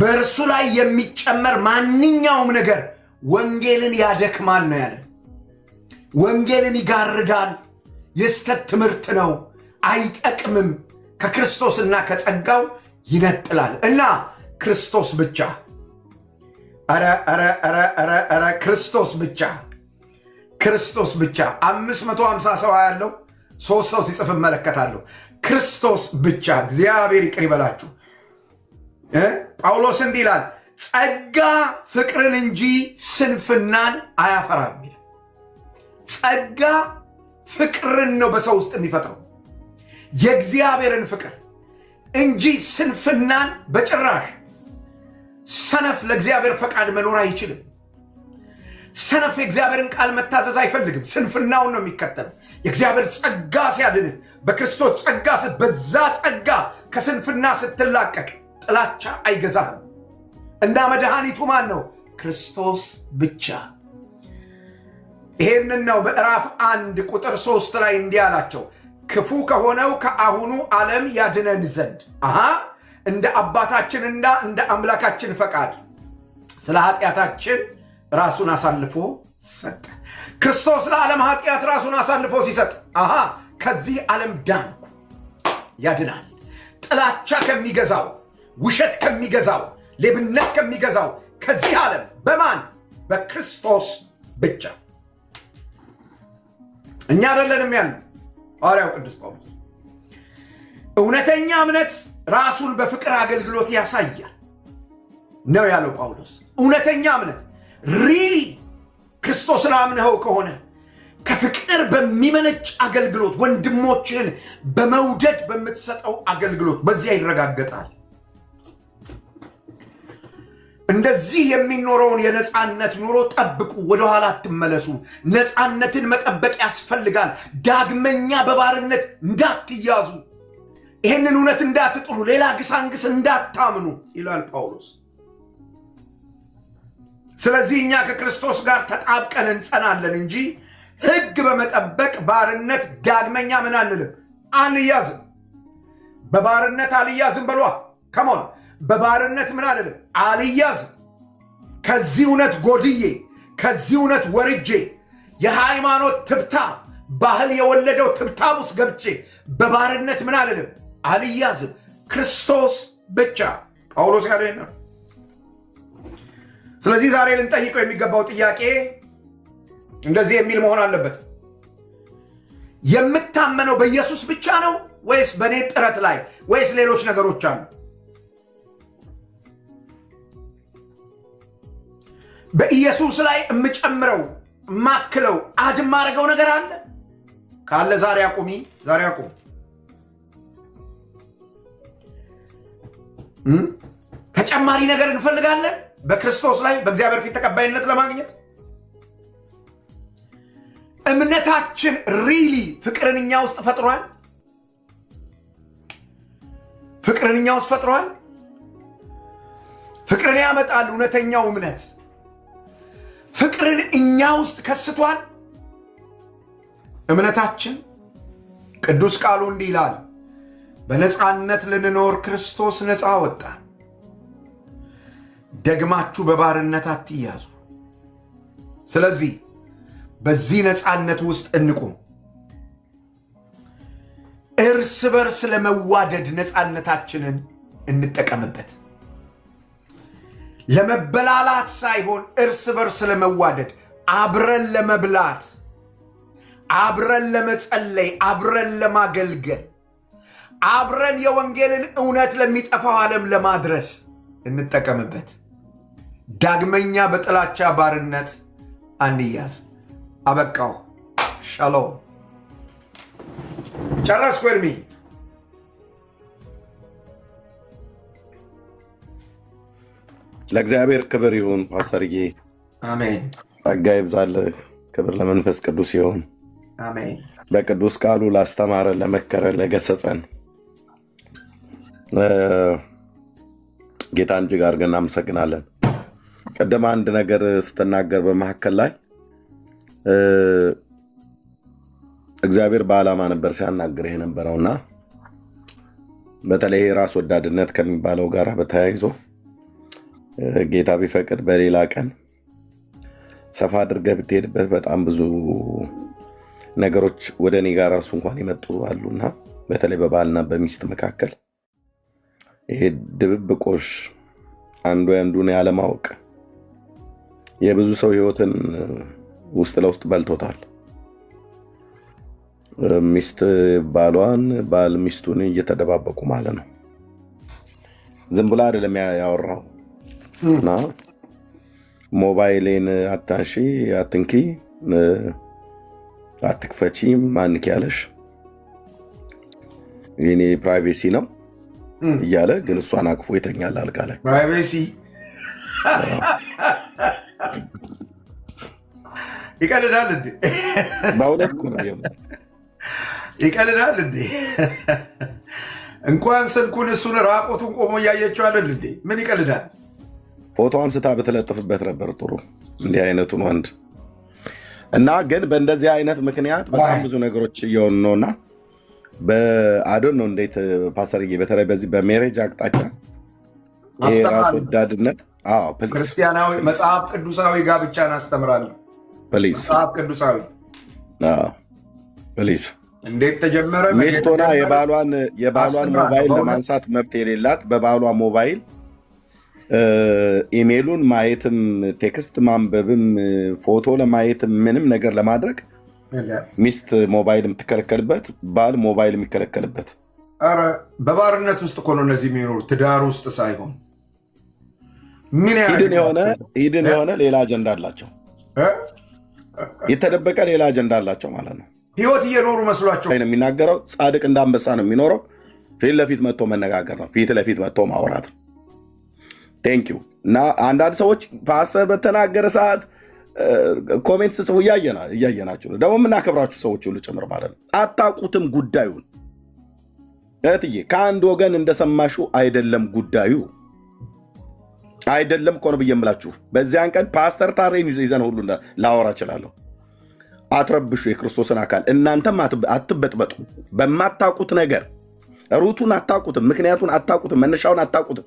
በእርሱ ላይ የሚጨመር ማንኛውም ነገር ወንጌልን ያደክማል ነው ያለን። ወንጌልን ይጋርዳል። የስተት ትምህርት ነው፣ አይጠቅምም። ከክርስቶስና ከጸጋው ይነጥላል እና ክርስቶስ ብቻ። ክርስቶስ ብቻ። ክርስቶስ ብቻ። 550 ሰው ያለው ሶስት ሰው ሲጽፍ እመለከታለሁ። ክርስቶስ ብቻ። እግዚአብሔር ይቅር ይበላችሁ። ጳውሎስ እንዲህ ይላል፣ ጸጋ ፍቅርን እንጂ ስንፍናን አያፈራም ይላል። ጸጋ ፍቅርን ነው በሰው ውስጥ የሚፈጥረው፣ የእግዚአብሔርን ፍቅር እንጂ ስንፍናን በጭራሽ። ሰነፍ ለእግዚአብሔር ፈቃድ መኖር አይችልም። ሰነፍ የእግዚአብሔርን ቃል መታዘዝ አይፈልግም። ስንፍናውን ነው የሚከተለው። የእግዚአብሔር ጸጋ ሲያድንህ፣ በክርስቶስ ጸጋ በዛ ጸጋ ከስንፍና ስትላቀቅ ጥላቻ አይገዛህም። እና መድኃኒቱ ማን ነው? ክርስቶስ ብቻ። ይሄንን ነው ምዕራፍ 1 ቁጥር 3 ላይ እንዲህ አላቸው፣ ክፉ ከሆነው ከአሁኑ ዓለም ያድነን ዘንድ እንደ አባታችንና እንደ አምላካችን ፈቃድ ስለ ኃጢአታችን ራሱን አሳልፎ ሰጠ። ክርስቶስ ለዓለም ኃጢአት ራሱን አሳልፎ ሲሰጥ ከዚህ ዓለም ዳንኩ። ያድናል። ጥላቻ ከሚገዛው፣ ውሸት ከሚገዛው፣ ሌብነት ከሚገዛው ከዚህ ዓለም በማን? በክርስቶስ ብቻ። እኛ አይደለንም ያለው ሐዋርያው ቅዱስ ጳውሎስ። እውነተኛ እምነት ራሱን በፍቅር አገልግሎት ያሳያል ነው ያለው ጳውሎስ። እውነተኛ እምነት ሪሊ ክርስቶስን አምነኸው ከሆነ ከፍቅር በሚመነጭ አገልግሎት ወንድሞችህን በመውደድ በምትሰጠው አገልግሎት በዚያ ይረጋገጣል። እንደዚህ የሚኖረውን የነፃነት ኑሮ ጠብቁ፣ ወደኋላ አትመለሱ። ነፃነትን መጠበቅ ያስፈልጋል። ዳግመኛ በባርነት እንዳትያዙ፣ ይህንን እውነት እንዳትጥሉ፣ ሌላ ግሳንግስ እንዳታምኑ ይላል ጳውሎስ። ስለዚህ እኛ ከክርስቶስ ጋር ተጣብቀን እንጸናለን እንጂ ሕግ በመጠበቅ ባርነት ዳግመኛ ምን አንልም፣ አንያዝም። በባርነት አልያዝም በሏ። ከሞን በባርነት ምን አልልም፣ አልያዝም። ከዚህ እውነት ጎድዬ፣ ከዚህ እውነት ወርጄ፣ የሃይማኖት ትብታ ባህል የወለደው ትብታብ ውስጥ ገብቼ በባርነት ምን አልልም፣ አልያዝም። ክርስቶስ ብቻ። ጳውሎስ ያለው ነው። ስለዚህ ዛሬ ልንጠይቀው የሚገባው ጥያቄ እንደዚህ የሚል መሆን አለበት። የምታመነው በኢየሱስ ብቻ ነው ወይስ በእኔ ጥረት ላይ ወይስ ሌሎች ነገሮች አሉ? በኢየሱስ ላይ የምጨምረው ማክለው አድም ማድረገው ነገር አለ ካለ ዛሬ አቁሚ፣ ዛሬ አቁም። ተጨማሪ ነገር እንፈልጋለን በክርስቶስ ላይ በእግዚአብሔር ፊት ተቀባይነት ለማግኘት። እምነታችን ሪሊ ፍቅርን እኛ ውስጥ ፈጥሯል? ፍቅርን እኛ ውስጥ ፈጥሯል? ፍቅርን ያመጣል እውነተኛው እምነት። ፍቅርን እኛ ውስጥ ከስቷል እምነታችን። ቅዱስ ቃሉ እንዲህ ይላል፣ በነፃነት ልንኖር ክርስቶስ ነፃ ወጣን። ደግማችሁ በባርነት አትያዙ። ስለዚህ በዚህ ነፃነት ውስጥ እንቁም። እርስ በርስ ለመዋደድ ነፃነታችንን እንጠቀምበት። ለመበላላት ሳይሆን እርስ በርስ ለመዋደድ፣ አብረን ለመብላት፣ አብረን ለመጸለይ፣ አብረን ለማገልገል፣ አብረን የወንጌልን እውነት ለሚጠፋው ዓለም ለማድረስ እንጠቀምበት። ዳግመኛ በጥላቻ ባርነት አንያዝ። አበቃው። ሻሎም። ጨረስኩ። እርሚ ለእግዚአብሔር ክብር ይሁን። ፓስተርዬ አሜን። ጸጋ ይብዛልህ። ክብር ለመንፈስ ቅዱስ ይሁን። አሜን። በቅዱስ ቃሉ ላስተማረን፣ ለመከረን፣ ለገሰጸን ጌታን እጅግ አድርገን እናመሰግናለን። ቀደም አንድ ነገር ስትናገር በመካከል ላይ እግዚአብሔር በዓላማ ነበር ሲያናግርህ የነበረውና በተለይ ራስ ወዳድነት ከሚባለው ጋር በተያይዞ ጌታ ቢፈቅድ በሌላ ቀን ሰፋ አድርገህ ብትሄድበት በጣም ብዙ ነገሮች ወደ እኔ ጋር ራሱ እንኳን ይመጡ አሉና በተለይ በባልና በሚስት መካከል ይሄ ድብብቆሽ፣ አንዱ ያንዱን ያለማወቅ የብዙ ሰው ህይወትን ውስጥ ለውስጥ በልቶታል። ሚስት ባሏን፣ ባል ሚስቱን እየተደባበቁ ማለት ነው። ዝም ብላ አይደለም ያወራው እና ሞባይሌን አታንሺ፣ አትንኪ፣ አትክፈቺ፣ ማንኪ ያለሽ የኔ ፕራይቬሲ ነው እያለ ግን እሷን አቅፎ ይተኛል አልጋ ላይ። ፕራይቬሲ ይቀልዳል እንዴ? በእውነት ይቀልዳል እንዴ? እንኳን ስልኩን እሱን ራቆቱን ቆሞ እያየችው አይደል እንዴ? ምን ይቀልዳል? ፎቶዋን ስታ በተለጥፍበት ነበር ጥሩ። እንዲህ አይነቱን ወንድ እና ግን በእንደዚህ አይነት ምክንያት በጣም ብዙ ነገሮች እየሆኑ ነው እና በአዶን ነው እንዴት ፓስተርዬ፣ በተለይ በዚህ በሜሬጅ አቅጣጫ ራስ ወዳድነት ክርስቲያናዊ መጽሐፍ ቅዱሳዊ ጋብቻን አስተምራለሁ። መጽሐፍ ቅዱሳዊ ፕሊዝ እንዴት ተጀመረ? ሚስት ሆና የባሏን ሞባይል ለማንሳት መብት የሌላት በባሏ ሞባይል ኢሜሉን ማየትም ቴክስት ማንበብም ፎቶ ለማየትም ምንም ነገር ለማድረግ ሚስት ሞባይል የምትከለከልበት፣ ባል ሞባይል የሚከለከልበት። ኧረ በባርነት ውስጥ እኮ ነው እነዚህ የሚኖሩ፣ ትዳር ውስጥ ሳይሆን። ምን ሂድን የሆነ ሌላ አጀንዳ አላቸው፣ የተደበቀ ሌላ አጀንዳ አላቸው ማለት ነው። ህይወት እየኖሩ መስሏቸው ነው የሚናገረው። ጻድቅ እንዳንበሳ ነው የሚኖረው። ፊት ለፊት መጥቶ መነጋገር ነው፣ ፊት ለፊት መጥቶ ማውራት ነው። ቴንኪዩ። እና አንዳንድ ሰዎች ፓስተር በተናገረ ሰዓት ኮሜንት ጽፉ እያየናችሁ ነው። ደግሞ የምናከብራችሁ ሰዎች ሁሉ ጭምር ማለት ነው። አታውቁትም ጉዳዩን። እህትዬ ከአንድ ወገን እንደሰማሹ አይደለም ጉዳዩ፣ አይደለም እኮ ነው ብዬ የምላችሁ። በዚያን ቀን ፓስተር ታሬን ይዘን ሁሉ ላወራ እችላለሁ። አትረብሹ የክርስቶስን አካል። እናንተም አትበጥበጡ በማታውቁት ነገር። ሩቱን አታውቁትም፣ ምክንያቱን አታውቁትም፣ መነሻውን አታውቁትም፣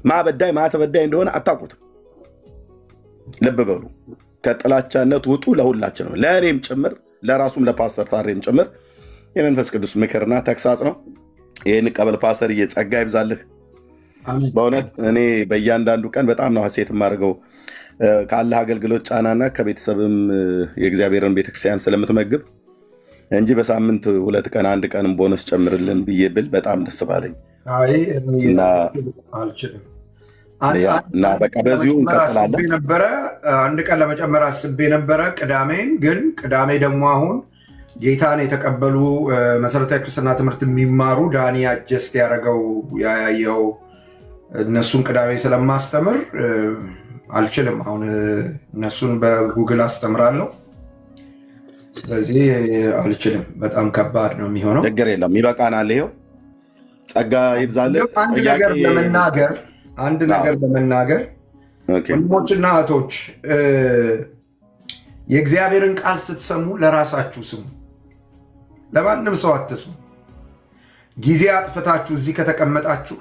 ማበዳይ ማተበዳይ እንደሆነ አታውቁትም። ልብ በሉ። ከጥላቻነት ውጡ። ለሁላችንም፣ ለእኔም ጭምር፣ ለራሱም ለፓስተር ታሬም ጭምር የመንፈስ ቅዱስ ምክርና ተግሳጽ ነው። ይህን ቀበል ፓስተር፣ ጸጋ ይብዛልህ። በእውነት እኔ በእያንዳንዱ ቀን በጣም ነው ሀሴት የማደርገው ካለህ አገልግሎት ጫናና ከቤተሰብም የእግዚአብሔርን ቤተክርስቲያን ስለምትመግብ እንጂ በሳምንት 2 ቀን 1 ቀንም ቦነስ ጨምርልን ብዬ ብል በጣም ደስ ባለኝ አልችልም። እና በቃ በዚሁ እንቀጥላለን። ነበረ አንድ ቀን ለመጨመር አስቤ ነበረ ቅዳሜን። ግን ቅዳሜ ደግሞ አሁን ጌታን የተቀበሉ መሰረታዊ ክርስትና ትምህርት የሚማሩ ዳኒ አጀስት ያደረገው ያየው እነሱን ቅዳሜ ስለማስተምር አልችልም። አሁን እነሱን በጉግል አስተምራለሁ። ስለዚህ አልችልም። በጣም ከባድ ነው የሚሆነው። ችግር የለም፣ ይበቃናል። ይሄው ጸጋ ይብዛልህ። አንድ ነገር በመናገር ወንድሞችና እህቶች የእግዚአብሔርን ቃል ስትሰሙ ለራሳችሁ ስሙ፣ ለማንም ሰው አትስሙ። ጊዜ አጥፍታችሁ እዚህ ከተቀመጣችሁ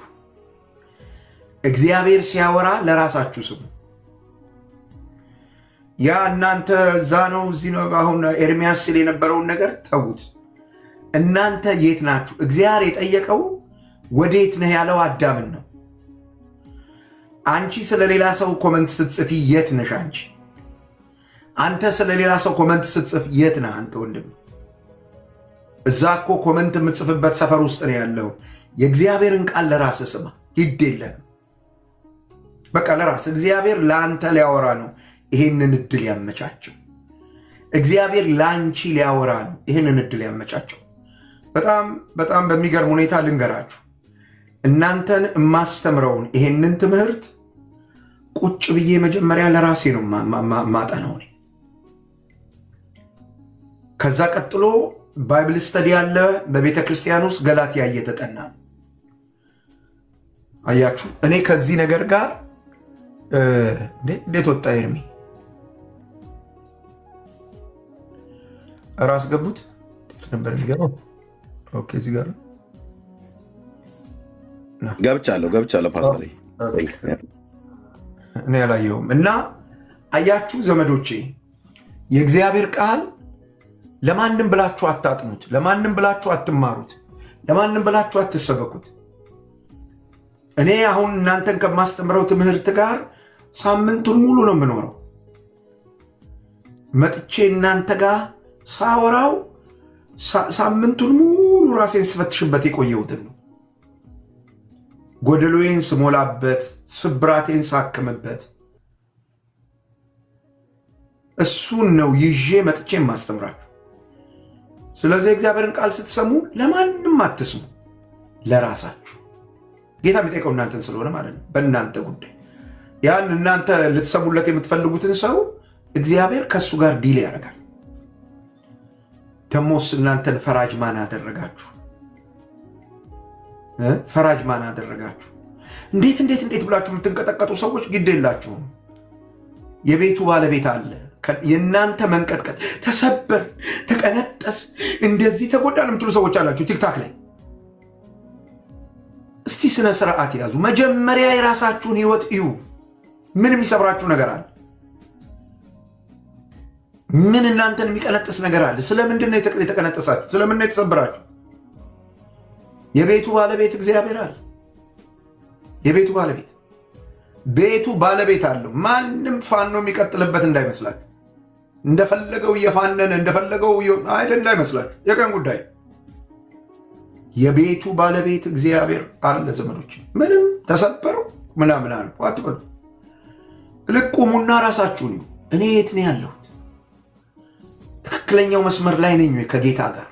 እግዚአብሔር ሲያወራ ለራሳችሁ ስሙ። ያ እናንተ እዛ ነው እዚህ ነው አሁን ኤርሚያስ ሲል የነበረውን ነገር ተዉት። እናንተ የት ናችሁ? እግዚአብሔር የጠየቀው ወዴት ነህ ያለው አዳምን ነው። አንቺ ስለሌላ ሰው ኮመንት ስትጽፊ የት ነሽ አንቺ? አንተ ስለሌላ ሰው ኮመንት ስትጽፍ የት ነህ አንተ ወንድም? እዛ እኮ ኮመንት የምትጽፍበት ሰፈር ውስጥ ነው ያለው። የእግዚአብሔርን ቃል ለራስህ ስማ፣ ግድ የለም በቃ ለራስህ። እግዚአብሔር ለአንተ ሊያወራ ነው ይሄንን እድል ያመቻቸው። እግዚአብሔር ለአንቺ ሊያወራ ነው ይሄንን እድል ያመቻቸው። በጣም በጣም በሚገርም ሁኔታ ልንገራችሁ፣ እናንተን የማስተምረውን ይሄንን ትምህርት ቁጭ ብዬ መጀመሪያ ለራሴ ነው ማጠናው። ከዛ ቀጥሎ ባይብል ስተዲ ያለ በቤተ ክርስቲያን ውስጥ ገላትያ እየተጠና ነው። አያችሁ፣ እኔ ከዚህ ነገር ጋር እንዴት ወጣ ኤርሚ? ራስ ገቡት ነበር የሚገባው። ኦኬ፣ እዚህ ጋር ገብቻለሁ ፓስተር፣ እኔ ያላየውም። እና አያችሁ ዘመዶቼ፣ የእግዚአብሔር ቃል ለማንም ብላችሁ አታጥኑት፣ ለማንም ብላችሁ አትማሩት፣ ለማንም ብላችሁ አትሰበኩት። እኔ አሁን እናንተን ከማስተምረው ትምህርት ጋር ሳምንቱን ሙሉ ነው የምኖረው። መጥቼ እናንተ ጋር ሳወራው ሳምንቱን ሙሉ ራሴን ስፈትሽበት የቆየሁትን ነው። ጎደሎዬን ስሞላበት፣ ስብራቴን ሳክምበት እሱን ነው ይዤ መጥቼ የማስተምራችሁ። ስለዚህ እግዚአብሔርን ቃል ስትሰሙ ለማንም አትስሙ፣ ለራሳችሁ። ጌታ የሚጠይቀው እናንተን ስለሆነ ማለት ነው። በእናንተ ጉዳይ ያን እናንተ ልትሰሙለት የምትፈልጉትን ሰው እግዚአብሔር ከእሱ ጋር ዲል ያደርጋል። ደሞስ እናንተን ፈራጅ ማን አደረጋችሁ? ፈራጅ ማን አደረጋችሁ? እንዴት ብላችሁ የምትንቀጠቀጡ ሰዎች ግድ የላችሁም። የቤቱ ባለቤት አለ። የእናንተ መንቀጥቀጥ፣ ተሰበር፣ ተቀነጠስ፣ እንደዚህ ተጎዳን የምትሉ ሰዎች አላችሁ ቲክታክ ላይ። እስቲ ስነ ስርዓት ያዙ። መጀመሪያ የራሳችሁን ህይወት እዩ። ምን የሚሰብራችሁ ነገር አለ? ምን እናንተን የሚቀነጥስ ነገር አለ? ስለምንድን ነው የተቀነጠሳችሁ? ስለምን ነው የተሰበራችሁ? የቤቱ ባለቤት እግዚአብሔር አለ። የቤቱ ባለቤት ቤቱ ባለቤት አለው። ማንም ፋኖ የሚቀጥልበት እንዳይመስላችሁ። እንደፈለገው እየፋነነ እንደፈለገው አይደል እንዳይመስላችሁ። የቀን ጉዳይ። የቤቱ ባለቤት እግዚአብሔር አለ። ዘመዶች ምንም ተሰበሩ ምናምን አሉ አትበሉ። ልቁሙና ራሳችሁን እዩ። እኔ የት ነው ያለሁት? ትክክለኛው መስመር ላይ ነኝ ከጌታ ጋር?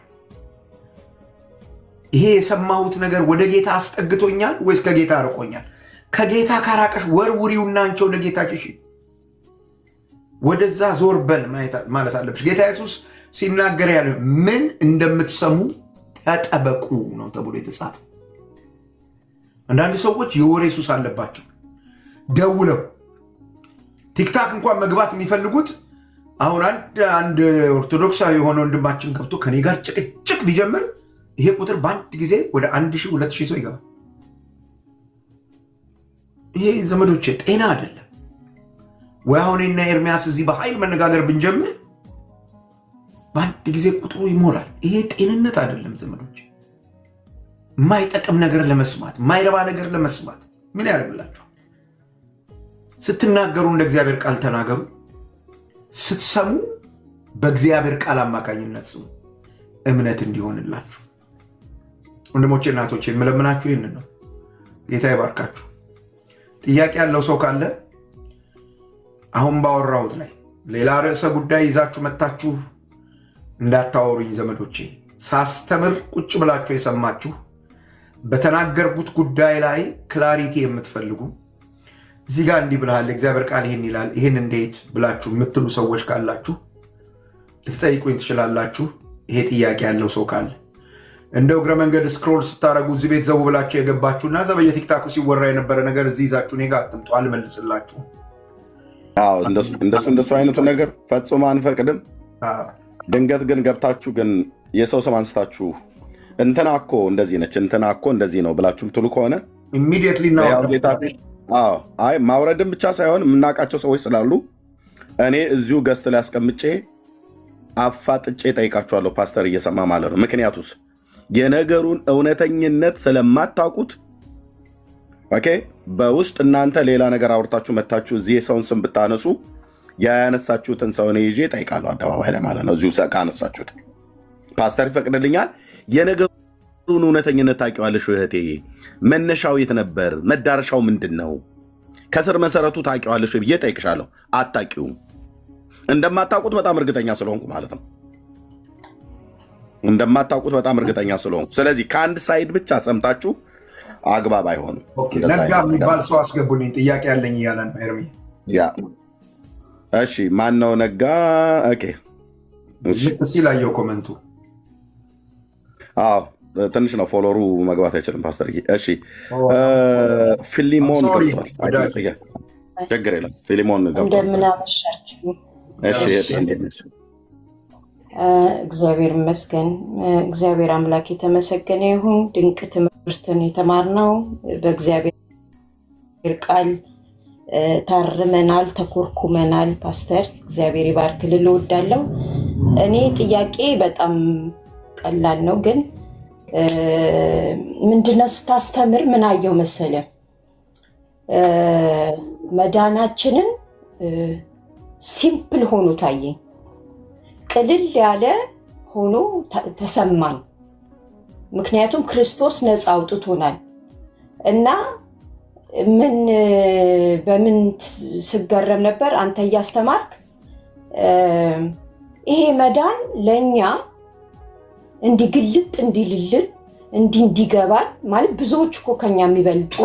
ይሄ የሰማሁት ነገር ወደ ጌታ አስጠግቶኛል ወይስ ከጌታ አርቆኛል? ከጌታ ካራቀሽ ወርውሪውና አንቺ ወደ ጌታ ሽሽ፣ ወደዛ ዞር በል ማለት አለብሽ። ጌታ ኢየሱስ ሲናገር ያለ ምን እንደምትሰሙ ተጠበቁ ነው ተብሎ የተጻፈ። አንዳንድ ሰዎች የወሬ ሱስ አለባቸው። ደውለው ቲክታክ እንኳን መግባት የሚፈልጉት አሁን አንድ ኦርቶዶክሳዊ የሆነ ወንድማችን ገብቶ ከኔ ጋር ጭቅጭቅ ቢጀምር ይሄ ቁጥር በአንድ ጊዜ ወደ 1000 2000 ሰው ይገባል። ይሄ ዘመዶቼ ጤና አይደለም ወይ? አሁንና ኤርሚያስ እዚህ በኃይል መነጋገር ብንጀምር በአንድ ጊዜ ቁጥሩ ይሞላል። ይሄ ጤንነት አይደለም ዘመዶቼ። የማይጠቅም ነገር ለመስማት የማይረባ ነገር ለመስማት ምን ያደርግላችኋል? ስትናገሩ እንደ እግዚአብሔር ቃል ተናገሩ። ስትሰሙ በእግዚአብሔር ቃል አማካኝነት ስሙ፣ እምነት እንዲሆንላችሁ። ወንድሞቼ እናቶቼ የምለምናችሁ ይህንን ነው። ጌታ ይባርካችሁ። ጥያቄ ያለው ሰው ካለ አሁን ባወራሁት ላይ ሌላ ርዕሰ ጉዳይ ይዛችሁ መታችሁ እንዳታወሩኝ ዘመዶቼ። ሳስተምር ቁጭ ብላችሁ የሰማችሁ በተናገርኩት ጉዳይ ላይ ክላሪቲ የምትፈልጉ እዚህ ጋር እንዲህ ብለሃል እግዚአብሔር ቃል ይህን ይላል ይህን እንዴት ብላችሁ የምትሉ ሰዎች ካላችሁ ልትጠይቁኝ ትችላላችሁ። ይሄ ጥያቄ ያለው ሰው ካለ እንደው እግረ መንገድ ስክሮል ስታረጉ እዚህ ቤት ዘው ብላችሁ የገባችሁና እዛ በየቲክታኩ ሲወራ የነበረ ነገር እዚህ ይዛችሁ እኔ ጋር አትምጡ፣ አልመልስላችሁ። እንደሱ አይነቱ ነገር ፈጽሞ አንፈቅድም። ድንገት ግን ገብታችሁ ግን የሰው ስም አንስታችሁ እንትና እኮ እንደዚህ ነች እንትና እኮ እንደዚህ ነው ብላችሁ ምትሉ ከሆነ ኢሚዲየትሊ አይ ማውረድም ብቻ ሳይሆን የምናውቃቸው ሰዎች ስላሉ እኔ እዚሁ ገስት ላይ አስቀምጬ አፋጥጬ ጠይቃችኋለሁ፣ ፓስተር እየሰማ ማለት ነው። ምክንያቱስ የነገሩን እውነተኝነት ስለማታውቁት ኦኬ፣ በውስጥ እናንተ ሌላ ነገር አውርታችሁ መታችሁ እዚህ የሰውን ስም ብታነሱ ያነሳችሁትን ሰው ነው ይዤ ጠይቃለሁ፣ አደባባይ ላይ ማለት ነው። እዚሁ ካነሳችሁት ፓስተር ይፈቅድልኛል። የነገሩን እውነተኝነት ታውቂዋለሽ እህቴ? መነሻው የት ነበር? መዳረሻው ምንድን ነው? ከስር መሰረቱ ታውቂዋለሽ ብዬ ጠይቅሻለሁ። አታውቂውም። እንደማታውቁት በጣም እርግጠኛ ስለሆንኩ ማለት ነው። እንደማታውቁት በጣም እርግጠኛ ስለሆንኩ፣ ስለዚህ ከአንድ ሳይድ ብቻ ሰምታችሁ አግባብ አይሆንም። ነጋ የሚባል ሰው አስገቡልኝ፣ ጥያቄ ያለኝ እያለ ነው ኤርሚ። እሺ ማን ነው ነጋ? ኦኬ ሲላየው ኮመንቱ ትንሽ ነው፣ ፎሎሩ መግባት አይችልም ፓስተር። እሺ ፊሊሞን ችግር የለም። ፊሊሞን እንደምን አመሻችሁ? እግዚአብሔር ይመስገን። እግዚአብሔር አምላክ የተመሰገነ ይሁን። ድንቅ ትምህርትን የተማርነው በእግዚአብሔር ቃል ታርመናል፣ ተኮርኩመናል። ፓስተር እግዚአብሔር ይባርክ ልል እወዳለሁ። እኔ ጥያቄ በጣም ቀላል ነው፣ ግን ምንድነው ስታስተምር ምን አየው መሰለ? መዳናችንን ሲምፕል ሆኖ ታየኝ። ቅልል ያለ ሆኖ ተሰማኝ። ምክንያቱም ክርስቶስ ነፃ አውጥቶናል እና በምን ስገረም ነበር አንተ እያስተማርክ ይሄ መዳን ለእኛ እንዲግልጥ እንዲልልን እንዲገባል ማለት ብዙዎች እኮ ከኛ የሚበልጡ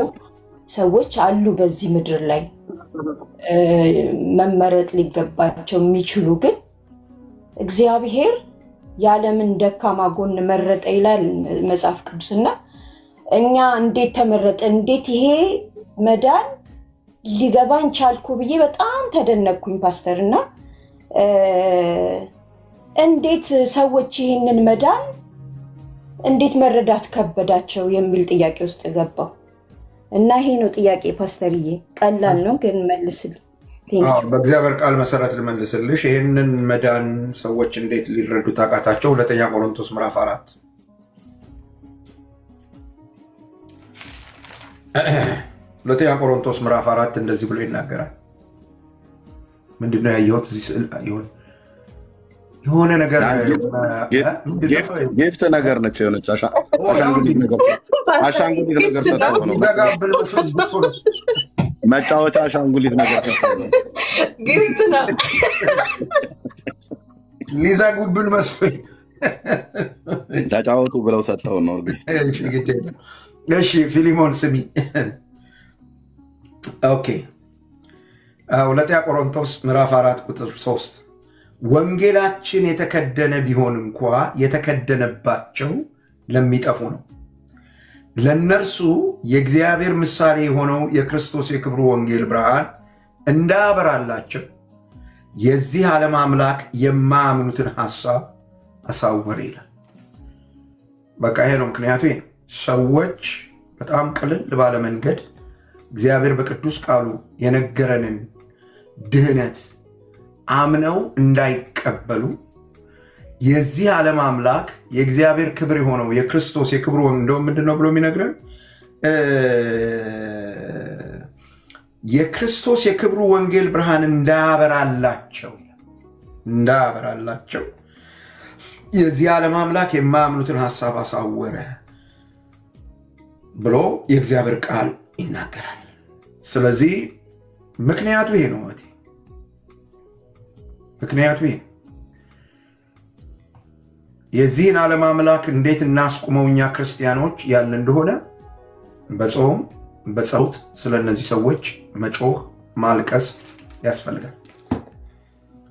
ሰዎች አሉ በዚህ ምድር ላይ መመረጥ ሊገባቸው የሚችሉ ግን እግዚአብሔር የዓለምን ደካማ ጎን መረጠ ይላል መጽሐፍ ቅዱስና እኛ እንዴት ተመረጠ እንዴት ይሄ መዳን ሊገባን ቻልኩ ብዬ በጣም ተደነቅኩኝ ፓስተር። እና እንዴት ሰዎች ይህንን መዳን እንዴት መረዳት ከበዳቸው የሚል ጥያቄ ውስጥ ገባው እና ይሄ ነው ጥያቄ ፓስተርዬ። ቀላል ነው ግን መልስልኝ። በእግዚአብሔር ቃል መሰረት ልመልስልሽ። ይህንን መዳን ሰዎች እንዴት ሊረዱ ታቃታቸው? ሁለተኛ ቆሮንቶስ ምዕራፍ 4 ሁለተኛ ቆሮንቶስ ምዕራፍ 4 እንደዚህ ብሎ ይናገራል። ምንድነው ያየሁት እዚህ ስዕል? የሆነ ነገር ጊፍት ነገር ነች፣ የሆነች አሻንጉሊት ነገር ሰጥተው ነው መጫወቻ አሻንጉሊት ነገር ሰጥተው ነው ጊፍት ነው ሊዘጉብን መስሎኝ ተጫወቱ ብለው ሰጥተው ነው። እሺ ፊሊሞን ስሚ። ኦኬ ሁለተኛ ቆሮንቶስ ምዕራፍ 4 ቁጥር 3 ወንጌላችን የተከደነ ቢሆን እንኳ የተከደነባቸው ለሚጠፉ ነው፣ ለነርሱ የእግዚአብሔር ምሳሌ የሆነው የክርስቶስ የክብሩ ወንጌል ብርሃን እንዳበራላቸው የዚህ ዓለም አምላክ የማያምኑትን ሐሳብ አሳወረ ይላል። በቃ ይሄ ነው ምክንያቱ። ይሄ ነው ሰዎች በጣም ቅልል ባለ መንገድ እግዚአብሔር በቅዱስ ቃሉ የነገረንን ድህነት አምነው እንዳይቀበሉ የዚህ ዓለም አምላክ የእግዚአብሔር ክብር የሆነው የክርስቶስ የክብሩ እንደው ምንድነው ብሎ የሚነግረን የክርስቶስ የክብሩ ወንጌል ብርሃን እንዳበራላቸው የዚህ ዓለም አምላክ የማያምኑትን ሐሳብ አሳወረ ብሎ የእግዚአብሔር ቃል ይናገራል። ስለዚህ ምክንያቱ ይሄ ነው። ምክንያቱ ይሄ የዚህን ዓለም አምላክ እንዴት እናስቁመው እኛ ክርስቲያኖች ያለ እንደሆነ በጾም በጸሎት ስለነዚህ ሰዎች መጮህ ማልቀስ ያስፈልጋል።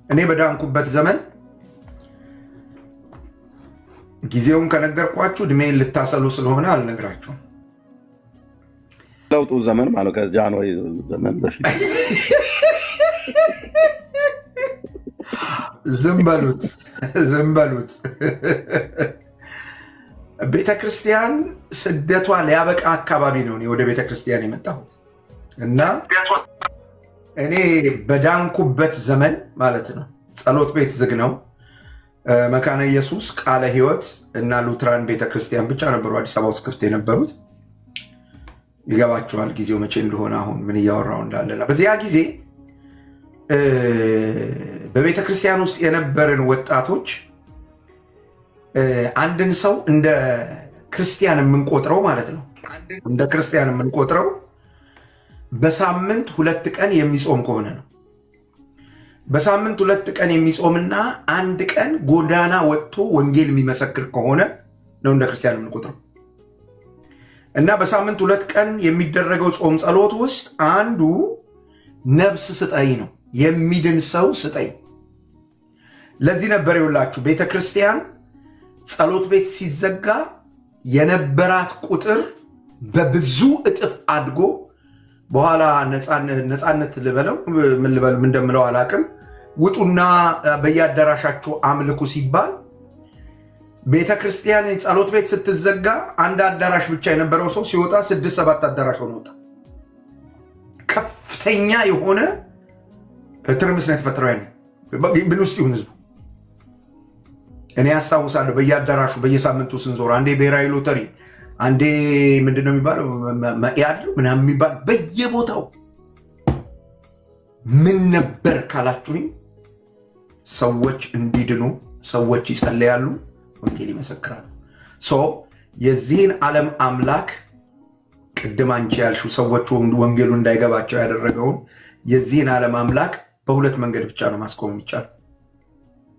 እኔ በዳንኩበት ዘመን ጊዜውን ከነገርኳችሁ እድሜን ልታሰሉ ስለሆነ አልነግራችሁም። ለውጡ ዘመን ማለት ከጃንዋሪ ዘመን በፊት ዝም በሉት። ቤተክርስቲያን ስደቷ ሊያበቃ አካባቢ ነው ወደ ቤተክርስቲያን የመጣሁት እና እኔ በዳንኩበት ዘመን ማለት ነው ጸሎት ቤት ዝግ ነው። መካነ ኢየሱስ፣ ቃለ ሕይወት እና ሉትራን ቤተክርስቲያን ብቻ ነበሩ አዲስ አበባ ውስጥ ክፍት የነበሩት። ይገባችኋል ጊዜው መቼ እንደሆነ አሁን ምን እያወራው እንዳለና በዚያ ጊዜ በቤተክርስቲያን ውስጥ የነበርን ወጣቶች አንድን ሰው እንደ ክርስቲያን የምንቆጥረው ማለት ነው እንደ ክርስቲያን የምንቆጥረው በሳምንት 2 ቀን የሚጾም ከሆነ ነው። በሳምንት 2 ቀን የሚጾምና 1 ቀን ጎዳና ወጥቶ ወንጌል የሚመሰክር ከሆነ ነው እንደ ክርስቲያን የምንቆጥረው። እና በሳምንት 2 ቀን የሚደረገው ጾም ጸሎት ውስጥ አንዱ ነፍስ ስጠኝ ነው፣ የሚድን ሰው ስጠኝ። ለዚህ ነበር ይውላችሁ ቤተክርስቲያን ጸሎት ቤት ሲዘጋ የነበራት ቁጥር በብዙ እጥፍ አድጎ በኋላ ነፃነት ልበለው ምን ልበል እንደምለው አላቅም፣ ውጡና በየአዳራሻችሁ አምልኩ ሲባል ቤተክርስቲያን ጸሎት ቤት ስትዘጋ አንድ አዳራሽ ብቻ የነበረው ሰው ሲወጣ 6-7 አዳራሽ ሆኖ ወጣ። ከፍተኛ የሆነ ትርምስ ነው የተፈጠረው። ያኔ ምን ውስጥ ይሁን ህዝቡ እኔ አስታውሳለሁ። በየአዳራሹ በየሳምንቱ ስንዞር አንዴ ብሔራዊ ሎተሪ፣ አንዴ ምንድነው የሚባለው ያለው ምናምን የሚባል በየቦታው ምን ነበር ካላችሁኝ ሰዎች እንዲድኑ ሰዎች ይጸልያሉ፣ ወንጌል ይመሰክራሉ። የዚህን ዓለም አምላክ ቅድም አንቺ ያልሽው ሰዎች ወንጌሉ እንዳይገባቸው ያደረገውን የዚህን ዓለም አምላክ በሁለት መንገድ ብቻ ነው ማስቆም የሚቻለው፣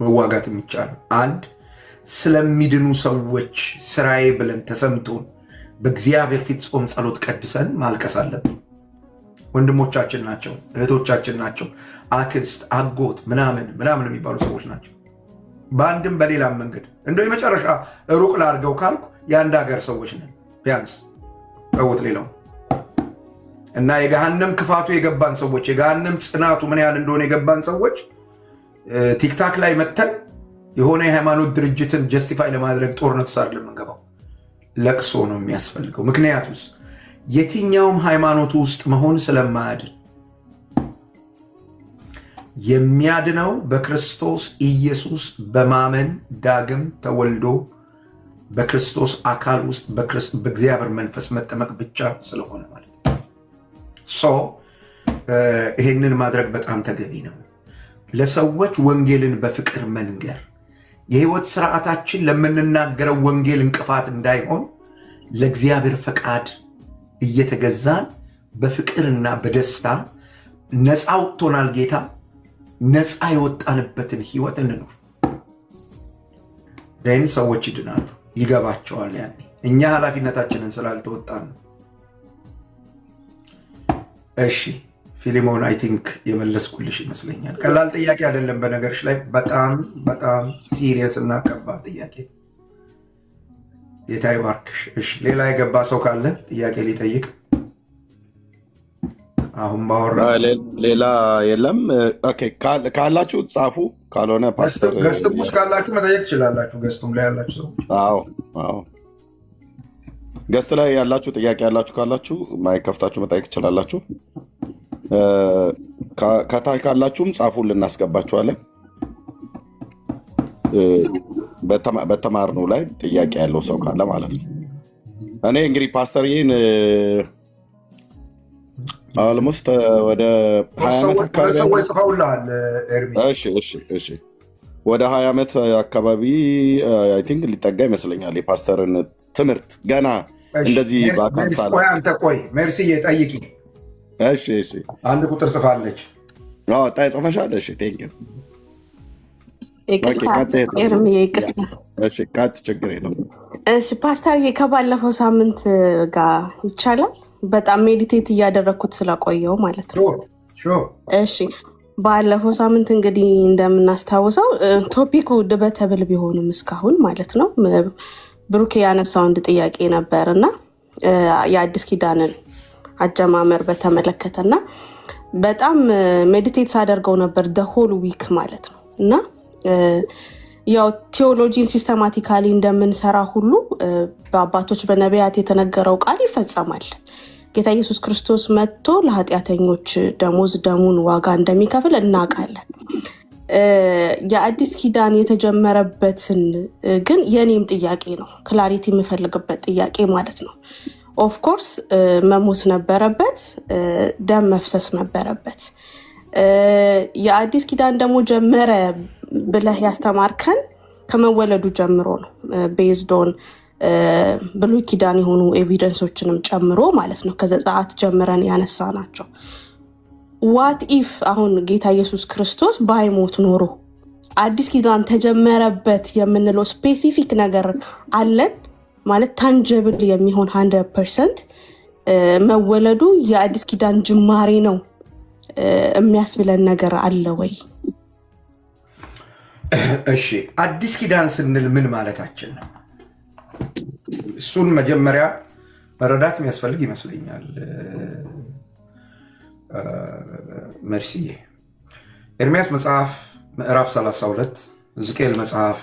መዋጋት የሚቻለው። አንድ ስለሚድኑ ሰዎች ስራዬ ብለን ተሰምቶን በእግዚአብሔር ፊት ጾም ጸሎት ቀድሰን ማልቀስ አለብን። ወንድሞቻችን ናቸው፣ እህቶቻችን ናቸው፣ አክስት አጎት ምናምን የሚባሉ ሰዎች ናቸው። በአንድም በሌላም መንገድ እንደው የመጨረሻ ሩቅ ላድርገው ካልኩ የአንድ ሀገር ሰዎች ነን ቢያንስ ተውት ሌላው እና የገሃነም ክፋቱ የገባን ሰዎች የገሃነም ጽናቱ ምን ያህል እንደሆነ የገባን ሰዎች ቲክታክ ላይ መተን የሆነ የሃይማኖት ድርጅትን ጀስቲፋይ ለማድረግ ጦርነቱ ሳር ለምንገባው ለቅሶ ነው የሚያስፈልገው። ምክንያቱስ የትኛውም ሃይማኖቱ ውስጥ መሆን ስለማያድን የሚያድነው በክርስቶስ ኢየሱስ በማመን ዳግም ተወልዶ በክርስቶስ አካል ውስጥ በእግዚአብሔር መንፈስ መጠመቅ ብቻ ስለሆነ ማለት ነው። ይሄንን ማድረግ በጣም ተገቢ ነው። ለሰዎች ወንጌልን በፍቅር መንገር፣ የህይወት ስርዓታችን ለምንናገረው ወንጌል እንቅፋት እንዳይሆን ለእግዚአብሔር ፈቃድ እየተገዛን በፍቅርና በደስታ ነፃ አውጥቶናል ጌታ። ነፃ የወጣንበትን ህይወት እንኖር። ደን ሰዎች ይድናሉ፣ ይገባቸዋል። ያኔ እኛ ኃላፊነታችንን ስላልተወጣን ነው። እሺ ፊሊሞን አይ ቲንክ የመለስኩልሽ ይመስለኛል። ቀላል ጥያቄ አይደለም በነገርሽ ላይ በጣም ሲሪየስ እና ከባድ ጥያቄ። ጌታ ይባርክሽ። እሺ ሌላ የገባ ሰው ካለ ጥያቄ ሊጠይቅ? አሁን ባወራ ሌላ የለም። ኦኬ ካላችሁ ጻፉ፣ ካልሆነ ፓስተር ገስትም ውስጥ ካላችሁ መጠየቅ ትችላላችሁ። ገስቱም ላይ ያላችሁ ሰዎች አዎ ገስት ላይ ያላችሁ ጥያቄ ያላችሁ ካላችሁ ማይክ ከፍታችሁ መጠየቅ ትችላላችሁ። ከታች ካላችሁም ጻፉ፣ ልናስገባችኋለን። በተማርነው ላይ ጥያቄ ያለው ሰው ካለ ማለት ነው። እኔ እንግዲህ ፓስተር ይህን አልሞስት ወደ 20 ዓመት አካባቢ ሰዎች ጽፈውልሃል ኤርሚ። እሺ ወደ 20 ዓመት አካባቢ አይ ቲንክ ሊጠጋ ይመስለኛል የፓስተርን ትምህርት ገና እንደዚህ በአካል ሳለ። አንተ ቆይ ሜርሲዬ ጠይቂ። እሺ አንድ ቁጥር ጽፋለች። ጣይ ጽፈሻል? እሺ ቴንክ ዩ። ቃጥ ችግር የለውም። እሺ ፓስተር ከባለፈው ሳምንት ጋር ይቻላል? በጣም ሜዲቴት እያደረግኩት ስለቆየው ማለት ነው። እሺ ባለፈው ሳምንት እንግዲህ እንደምናስታውሰው ቶፒኩ ድበተብል ቢሆንም እስካሁን ማለት ነው ብሩኬ ያነሳው አንድ ጥያቄ ነበር እና የአዲስ ኪዳንን አጀማመር በተመለከተና በጣም ሜዲቴት ሳደርገው ነበር ሆል ዊክ ማለት ነው። እና ያው ቴዎሎጂን ሲስተማቲካሊ እንደምንሰራ ሁሉ በአባቶች በነቢያት የተነገረው ቃል ይፈጸማል። ጌታ ኢየሱስ ክርስቶስ መጥቶ ለኃጢአተኞች ደሞዝ ደሙን ዋጋ እንደሚከፍል እናውቃለን። የአዲስ ኪዳን የተጀመረበትን ግን የኔም ጥያቄ ነው፣ ክላሪቲ የምፈልግበት ጥያቄ ማለት ነው። ኦፍኮርስ መሞት ነበረበት፣ ደም መፍሰስ ነበረበት። የአዲስ ኪዳን ደግሞ ጀመረ ብለህ ያስተማርከን ከመወለዱ ጀምሮ ነው፣ ቤዝዶን ብሉይ ኪዳን የሆኑ ኤቪደንሶችንም ጨምሮ ማለት ነው። ከዘጸአት ጀምረን ያነሳ ናቸው። ዋት ኢፍ አሁን ጌታ ኢየሱስ ክርስቶስ ባይሞት ኖሮ አዲስ ኪዳን ተጀመረበት የምንለው ስፔሲፊክ ነገር አለን ማለት ታንጀብል የሚሆን 100% መወለዱ የአዲስ ኪዳን ጅማሬ ነው የሚያስብለን ነገር አለ ወይ? እሺ አዲስ ኪዳን ስንል ምን ማለታችን ነው? እሱን መጀመሪያ መረዳት የሚያስፈልግ ይመስለኛል። መርሲዬ ኤርምያስ መጽሐፍ ምዕራፍ 32፣ ሕዝቅኤል መጽሐፍ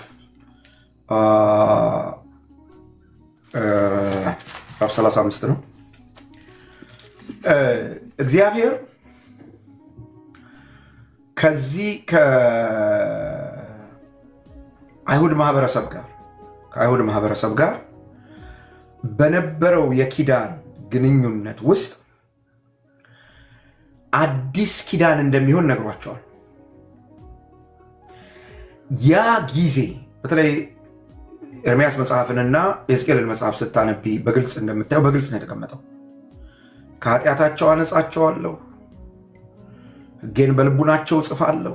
ምዕራፍ 35 ነው። እግዚአብሔር ከዚህ ከአይሁድ ማህበረሰብ ጋር በነበረው የኪዳን ግንኙነት ውስጥ አዲስ ኪዳን እንደሚሆን ነግሯቸዋል። ያ ጊዜ በተለይ ኤርምያስ መጽሐፍንና የሕዝቅኤልን መጽሐፍ ስታነቢ በግልጽ እንደምታየው በግልጽ ነው የተቀመጠው። ከኃጢአታቸው አነጻቸዋለሁ፣ ሕጌን በልቡናቸው እጽፋለሁ።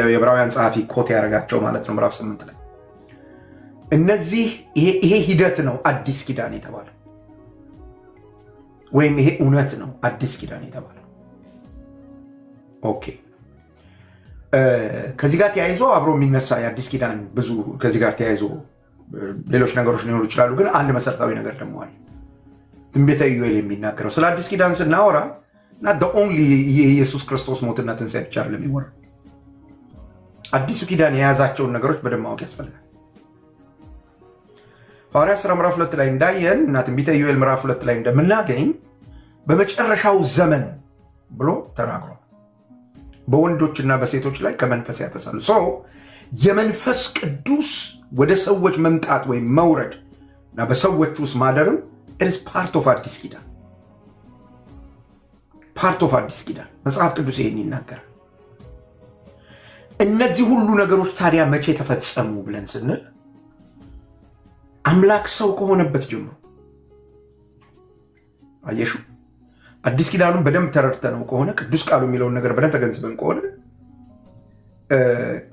የዕብራውያን ጸሐፊ ኮት ያደረጋቸው ማለት ነው ምዕራፍ 8 ላይ። እነዚህ ይሄ ሂደት ነው አዲስ ኪዳን የተባለው፣ ወይም ይሄ እውነት ነው አዲስ ኪዳን የተባለው። ኦኬ። ከዚህ ጋር ተያይዞ አብሮ የሚነሳ የአዲስ ኪዳን ብዙ ከዚህ ጋር ተያይዞ ሌሎች ነገሮች ሊኖሩ ይችላሉ። ግን አንድ መሰረታዊ ነገር ደግሞ አለ። ትንቢተ ኢዩኤል የሚናገረው ስለ አዲስ ኪዳን ስናወራ እና ኦንሊ የኢየሱስ ክርስቶስ ሞትና ትንሣኤ ብቻ አይደለም የሚወራው። አዲሱ ኪዳን የያዛቸውን ነገሮች በደንብ ማወቅ ያስፈልጋል። ሐዋርያት ሥራ ምዕራፍ 2 ላይ እንዳየን እና ትንቢተ ኢዩኤል ምዕራፍ 2 ላይ እንደምናገኝ በመጨረሻው ዘመን ብሎ ተናግሯል። በወንዶችና በሴቶች ላይ ከመንፈስ ያፈሳሉ። የመንፈስ ቅዱስ ወደ ሰዎች መምጣት ወይም መውረድ እና በሰዎች ውስጥ ማደርም ኢትስ ፓርት ኦፍ አዲስ ኪዳን፣ ፓርት ኦፍ አዲስ ኪዳን። መጽሐፍ ቅዱስ ይሄን ይናገራል። እነዚህ ሁሉ ነገሮች ታዲያ መቼ ተፈጸሙ ብለን ስንል አምላክ ሰው ከሆነበት ጀምሮ አየሹ። አዲስ ኪዳኑን በደንብ ተረድተነው ከሆነ ቅዱስ ቃሉ የሚለውን ነገር በደንብ ተገንዝበን ከሆነ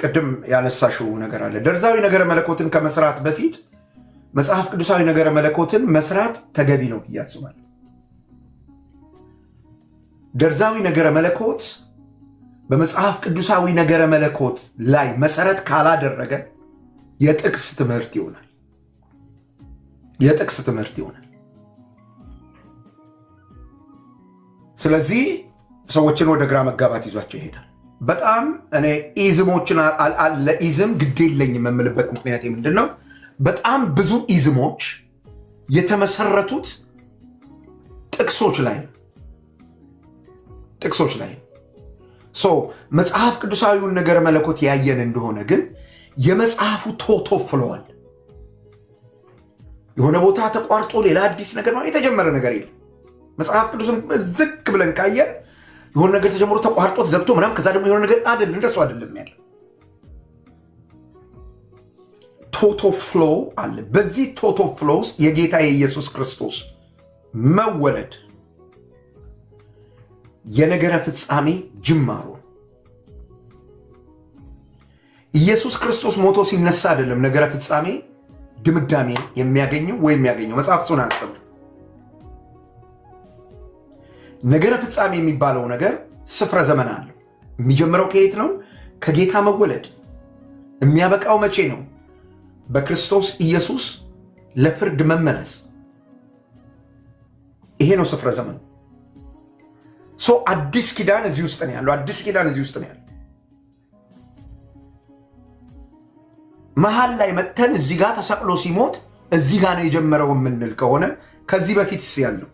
ቅድም ያነሳሽው ነገር አለ። ደርዛዊ ነገረ መለኮትን ከመስራት በፊት መጽሐፍ ቅዱሳዊ ነገረ መለኮትን መስራት ተገቢ ነው ብዬ አስባለሁ። ደርዛዊ ነገረ መለኮት በመጽሐፍ ቅዱሳዊ ነገረ መለኮት ላይ መሰረት ካላደረገ የጥቅስ ትምህርት ይሆናል። የጥቅስ ትምህርት ይሆናል። ስለዚህ ሰዎችን ወደ ግራ መጋባት ይዟቸው ይሄዳል። በጣም እኔ ኢዝሞችን ለኢዝም ግድ የለኝም የምልበት ምክንያት ምንድን ነው? በጣም ብዙ ኢዝሞች የተመሰረቱት ጥቅሶች ላይ ነው። ጥቅሶች ላይ ነው። መጽሐፍ ቅዱሳዊውን ነገረ መለኮት ያየን እንደሆነ ግን የመጽሐፉ ተወፍለዋል። የሆነ ቦታ ተቋርጦ ሌላ አዲስ ነገር ነው የተጀመረ ነገር የለም። መጽሐፍ ቅዱስን ዝቅ ብለን ካየን የሆነ ነገር ተጀምሮ ተቋርጦ ተዘግቶ ምናምን ከዛ ደግሞ የሆነ ነገር አይደለም፣ እንደሱ አይደለም ያለ ቶቶ ፍሎ አለ። በዚህ ቶቶ ፍሎ ውስጥ የጌታ የኢየሱስ ክርስቶስ መወለድ የነገረ ፍጻሜ ጅማሮ። ኢየሱስ ክርስቶስ ሞቶ ሲነሳ አይደለም ነገረ ፍጻሜ ድምዳሜ የሚያገኘው ወይም የሚያገኘው። መጽሐፍ እሱን አያስተምርም። ነገረ ፍጻሜ የሚባለው ነገር ስፍረ ዘመን አለው። የሚጀምረው ከየት ነው? ከጌታ መወለድ። የሚያበቃው መቼ ነው? በክርስቶስ ኢየሱስ ለፍርድ መመለስ። ይሄ ነው ስፍረ ዘመን። አዲስ ኪዳን እዚህ ውስጥ ነው ያለው። አዲሱ ኪዳን እዚህ ውስጥ ነው ያለው። መሃል ላይ መጥተን እዚህ ጋር ተሰቅሎ ሲሞት እዚህ ጋር ነው የጀመረው የምንል ከሆነ ከዚህ በፊትስ ያለው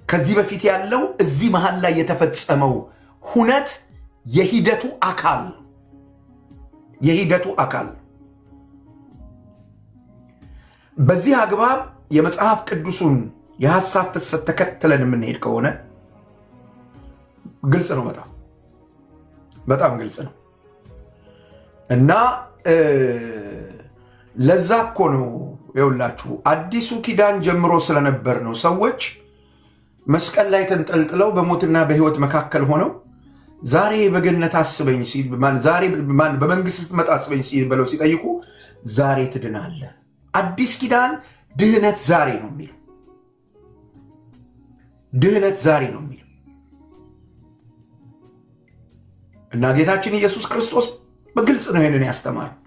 ከዚህ በፊት ያለው እዚህ መሃል ላይ የተፈጸመው ሁነት የሂደቱ አካል ነው። የሂደቱ አካል። በዚህ አግባብ የመጽሐፍ ቅዱሱን የሐሳብ ፍሰት ተከትለን የምንሄድ ከሆነ ግልጽ ነው። በጣም ግልጽ ነው። እና ለዛ እኮ ነው ይኸውላችሁ አዲሱ ኪዳን ጀምሮ ስለነበር ነው ሰዎች መስቀል ላይ ተንጠልጥለው በሞትና በሕይወት መካከል ሆነው ዛሬ በገነት አስበኝ ዛሬ በመንግስት ስትመጣ አስበኝ ብለው ሲጠይቁ ዛሬ ትድናለህ። አዲስ ኪዳን ድህነት ዛሬ ነው የሚለው። ድህነት ዛሬ ነው የሚለው እና ጌታችን ኢየሱስ ክርስቶስ በግልጽ ነው ይህንን ያስተማረው።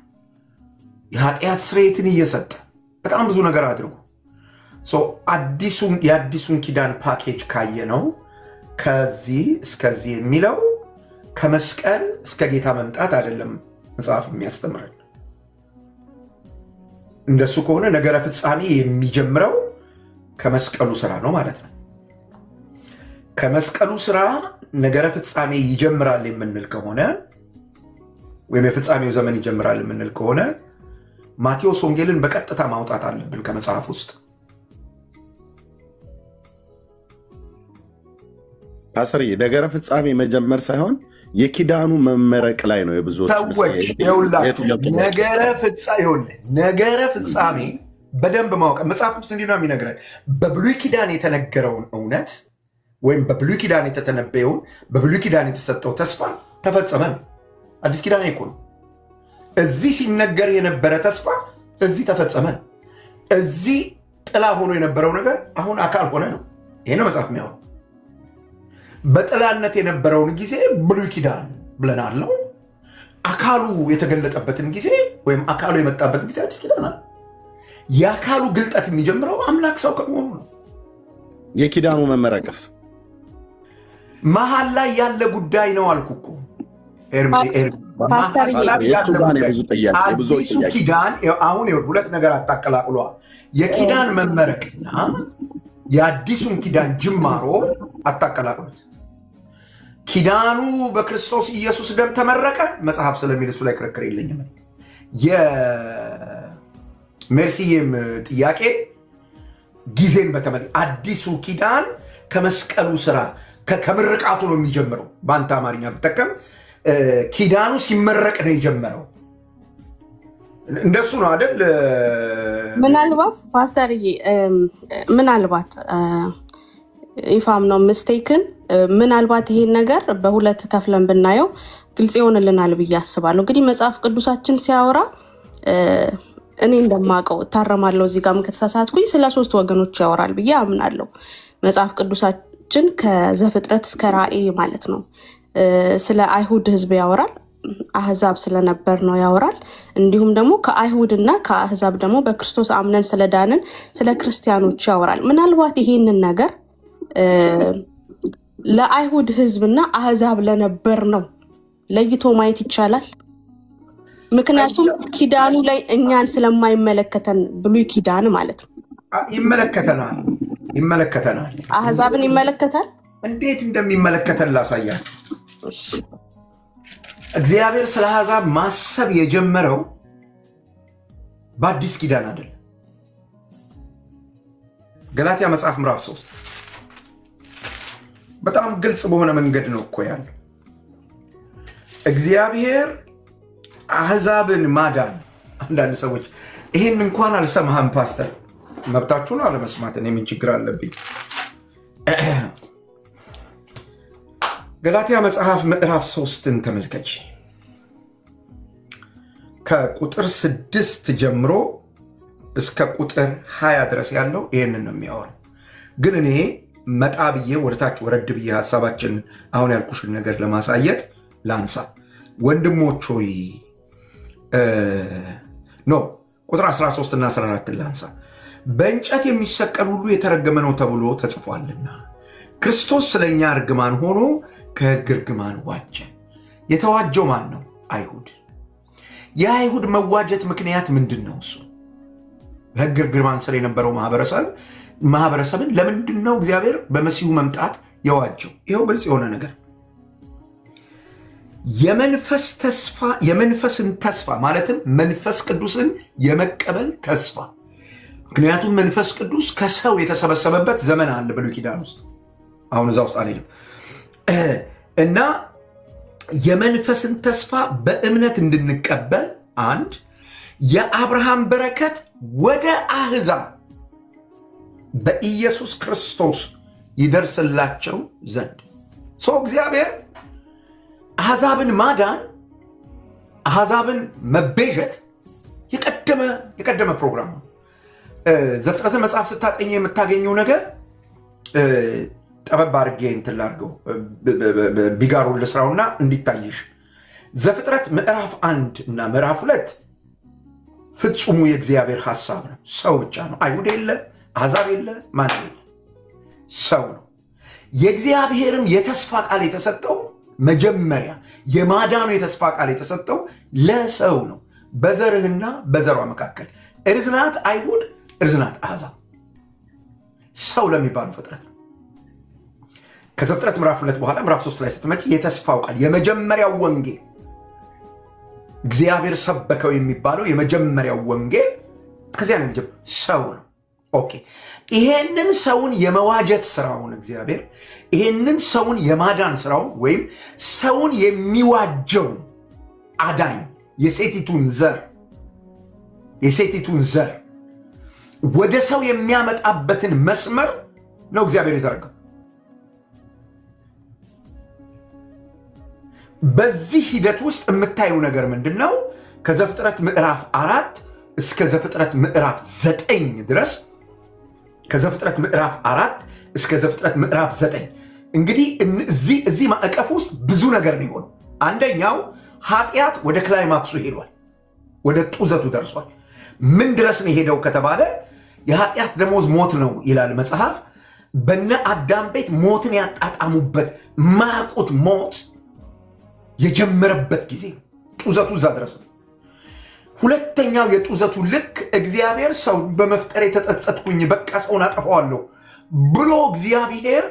የኃጢአት ስርየትን እየሰጠ በጣም ብዙ ነገር አድርጎ የአዲሱን ኪዳን ፓኬጅ ካየ ነው ከዚህ እስከዚህ የሚለው ከመስቀል እስከ ጌታ መምጣት አይደለም መጽሐፍ የሚያስተምረን። እንደሱ ከሆነ ነገረ ፍጻሜ የሚጀምረው ከመስቀሉ ስራ ነው ማለት ነው። ከመስቀሉ ስራ ነገረ ፍጻሜ ይጀምራል የምንል ከሆነ ወይም የፍጻሜው ዘመን ይጀምራል የምንል ከሆነ ማቴዎስ ወንጌልን በቀጥታ ማውጣት አለብን ከመጽሐፍ ውስጥ። ፓስተር ነገረ ፍጻሜ መጀመር ሳይሆን የኪዳኑ መመረቅ ላይ ነው የብዙዎች ሰዎች ይኸውላችሁ ነገረ ፍጻሜ በደንብ ማወቅ መጽሐፍ ቅዱስ እንዲህ ነው የሚነግረን። በብሉይ ኪዳን የተነገረውን እውነት ወይም በብሉይ ኪዳን የተተነበየውን በብሉይ ኪዳን የተሰጠው ተስፋ ተፈጸመ ነው። አዲስ ኪዳን እኮ ነው። እዚህ ሲነገር የነበረ ተስፋ እዚህ ተፈጸመ ነው። እዚህ ጥላ ሆኖ የነበረው ነገር አሁን አካል ሆነ ነው። ይሄ ነው መጽሐፍ የሚያወራው። በጥላነት የነበረውን ጊዜ ብሉይ ኪዳን ብለናል ነው። አካሉ የተገለጠበትን ጊዜ ወይም አካሉ የመጣበት ጊዜ አዲስ ኪዳን አለ። የአካሉ ግልጠት የሚጀምረው አምላክ ሰው ከመሆኑ ነው። የኪዳኑ መመረቅስ መሀል ላይ ያለ ጉዳይ ነው አልኩ እኮ አዲሱ ኪዳን። አሁን ሁለት ነገር አታቀላቅሏል። የኪዳን መመረቅና የአዲሱን ኪዳን ጅማሮ አታቀላቅሉት። ኪዳኑ በክርስቶስ ኢየሱስ ደም ተመረቀ መጽሐፍ ስለሚል እሱ ላይ ክርክር የለኝም። የሜርሲዬም ጥያቄ ጊዜን በተመለከተ አዲሱ ኪዳን ከመስቀሉ ስራ ከምርቃቱ ነው የሚጀምረው። በአንተ አማርኛ ብጠቀም ኪዳኑ ሲመረቅ ነው የጀመረው። እንደሱ ነው አይደል? ምናልባት ፓስተርዬ ምናልባት ኢፋም ነው ምስቴክን ምናልባት ይሄን ነገር በሁለት ከፍለን ብናየው ግልጽ ይሆንልናል ብዬ አስባለሁ። እንግዲህ መጽሐፍ ቅዱሳችን ሲያወራ እኔ እንደማውቀው ታረማለሁ እዚህ ጋርም ከተሳሳትኩኝ ስለ 3 ወገኖች ያወራል ብዬ አምናለሁ። መጽሐፍ ቅዱሳችን ከዘፍጥረት እስከ ራእይ ማለት ነው። ስለ አይሁድ ህዝብ ያወራል፣ አህዛብ ስለነበር ነው ያወራል። እንዲሁም ደግሞ ከአይሁድና ከአህዛብ ደግሞ በክርስቶስ አምነን ስለዳንን ስለ ክርስቲያኖች ያወራል። ምናልባት ይሄንን ነገር ለአይሁድ ህዝብና አህዛብ ለነበር ነው ለይቶ ማየት ይቻላል። ምክንያቱም ኪዳኑ ላይ እኛን ስለማይመለከተን ብሉይ ኪዳን ማለት ነው። ይመለከተናል። አህዛብን ይመለከታል። እንዴት እንደሚመለከተን ላሳያል። እግዚአብሔር ስለ አሕዛብ ማሰብ የጀመረው በአዲስ ኪዳን አይደለም። ገላትያ መጽሐፍ ምዕራፍ 3 በጣም ግልጽ በሆነ መንገድ ነው እኮ ያለው። እግዚአብሔር አሕዛብን ማዳን። አንዳንድ ሰዎች ይሄን እንኳን አልሰማህም ፓስተር፣ መብታችሁ ነው አለመስማት፣ እኔ ምን ችግር አለብኝ? ገላትያ መጽሐፍ ምዕራፍ 3ን ተመልከች። ከቁጥር 6 ጀምሮ እስከ ቁጥር 20 ድረስ ያለው ይህንን ነው የሚያወራው። ግን እኔ መጣ ብዬ ወደታች ወረድ ብዬ ሀሳባችን አሁን ያልኩሽን ነገር ለማሳየት ላንሳ። ወንድሞች ሆይ ቁጥር 13 እና 14 ላንሳ። በእንጨት የሚሰቀል ሁሉ የተረገመ ነው ተብሎ ተጽፏልና ክርስቶስ ስለኛ እርግማን ሆኖ ከሕግ እርግማን ዋጀን። የተዋጀው ማን ነው? አይሁድ። የአይሁድ መዋጀት ምክንያት ምንድን ነው? እሱ በሕግ እርግማን ስር የነበረው ማህበረሰብን ለምንድን ነው እግዚአብሔር በመሲሁ መምጣት የዋጀው? ይኸው ግልጽ የሆነ ነገር። የመንፈስን ተስፋ ማለትም መንፈስ ቅዱስን የመቀበል ተስፋ። ምክንያቱም መንፈስ ቅዱስ ከሰው የተሰበሰበበት ዘመን አለ ብሉይ ኪዳን ውስጥ። አሁን እዛ ውስጥ አልሄድም። እና የመንፈስን ተስፋ በእምነት እንድንቀበል አንድ የአብርሃም በረከት ወደ አሕዛብ በኢየሱስ ክርስቶስ ይደርስላቸው ዘንድ ሰው እግዚአብሔር አሕዛብን ማዳን፣ አሕዛብን መቤዠት የቀደመ ፕሮግራም ነው። ዘፍጥረትን መጽሐፍ ስታጠኝ የምታገኘው ነገር ጠበብ አድርጌ እንትን ላድርገው ቢጋሩን ልስራውና እንዲታይሽ። ዘፍጥረት ምዕራፍ 1 እና ምዕራፍ 2 ፍጹሙ የእግዚአብሔር ሐሳብ ነው። ሰው ብቻ ነው። አይሁድ የለ፣ አሕዛብ የለ፣ ማን የለ፣ ሰው ነው። የእግዚአብሔርም የተስፋ ቃል የተሰጠው መጀመሪያ የማዳኑ የተስፋ ቃል የተሰጠው ለሰው ነው፣ በዘርህና በዘሯ መካከል። እርዝናት አይሁድ፣ እርዝናት አሕዛብ፣ ሰው ለሚባሉ ፍጥረት ነው። ከዘፍጥረት ምዕራፍ 2 በኋላ ምዕራፍ 3 ላይ ስትመጪ የተስፋው ቃል የመጀመሪያው ወንጌል እግዚአብሔር ሰበከው የሚባለው የመጀመሪያው ወንጌል ከዚያ ነው የሚጀምረው። ሰው ነው። ኦኬ ይሄንን ሰውን የመዋጀት ስራውን እግዚአብሔር ይሄንን ሰውን የማዳን ስራውን ወይም ሰውን የሚዋጀው አዳኝ የሴቲቱን ዘር ወደ ሰው የሚያመጣበትን መስመር ነው እግዚአብሔር የዘረጋው። በዚህ ሂደት ውስጥ የምታየው ነገር ምንድነው? ከዘፍጥረት ምዕራፍ 4 እስከ ዘፍጥረት ምዕራፍ 9 ድረስ ከዘፍጥረት ምዕራፍ 4 እስከ ዘፍጥረት ምዕራፍ 9 እንግዲህ እዚህ ማዕቀፍ ውስጥ ብዙ ነገር ነው የሆነው። አንደኛው ኃጢአት ወደ ክላይማክሱ ሄዷል፣ ወደ ጡዘቱ ደርሷል። ምን ድረስ ነው የሄደው ከተባለ የኃጢአት ደሞዝ ሞት ነው ይላል መጽሐፍ። በነ አዳም ቤት ሞትን ያጣጣሙበት ማቁት ሞት የጀመረበት ጊዜ ጡዘቱ እዛ ድረስ ነው። ሁለተኛው የጡዘቱ ልክ እግዚአብሔር ሰውን በመፍጠር የተጸጸትኩኝ በቃ ሰውን አጠፋዋለሁ ብሎ እግዚአብሔር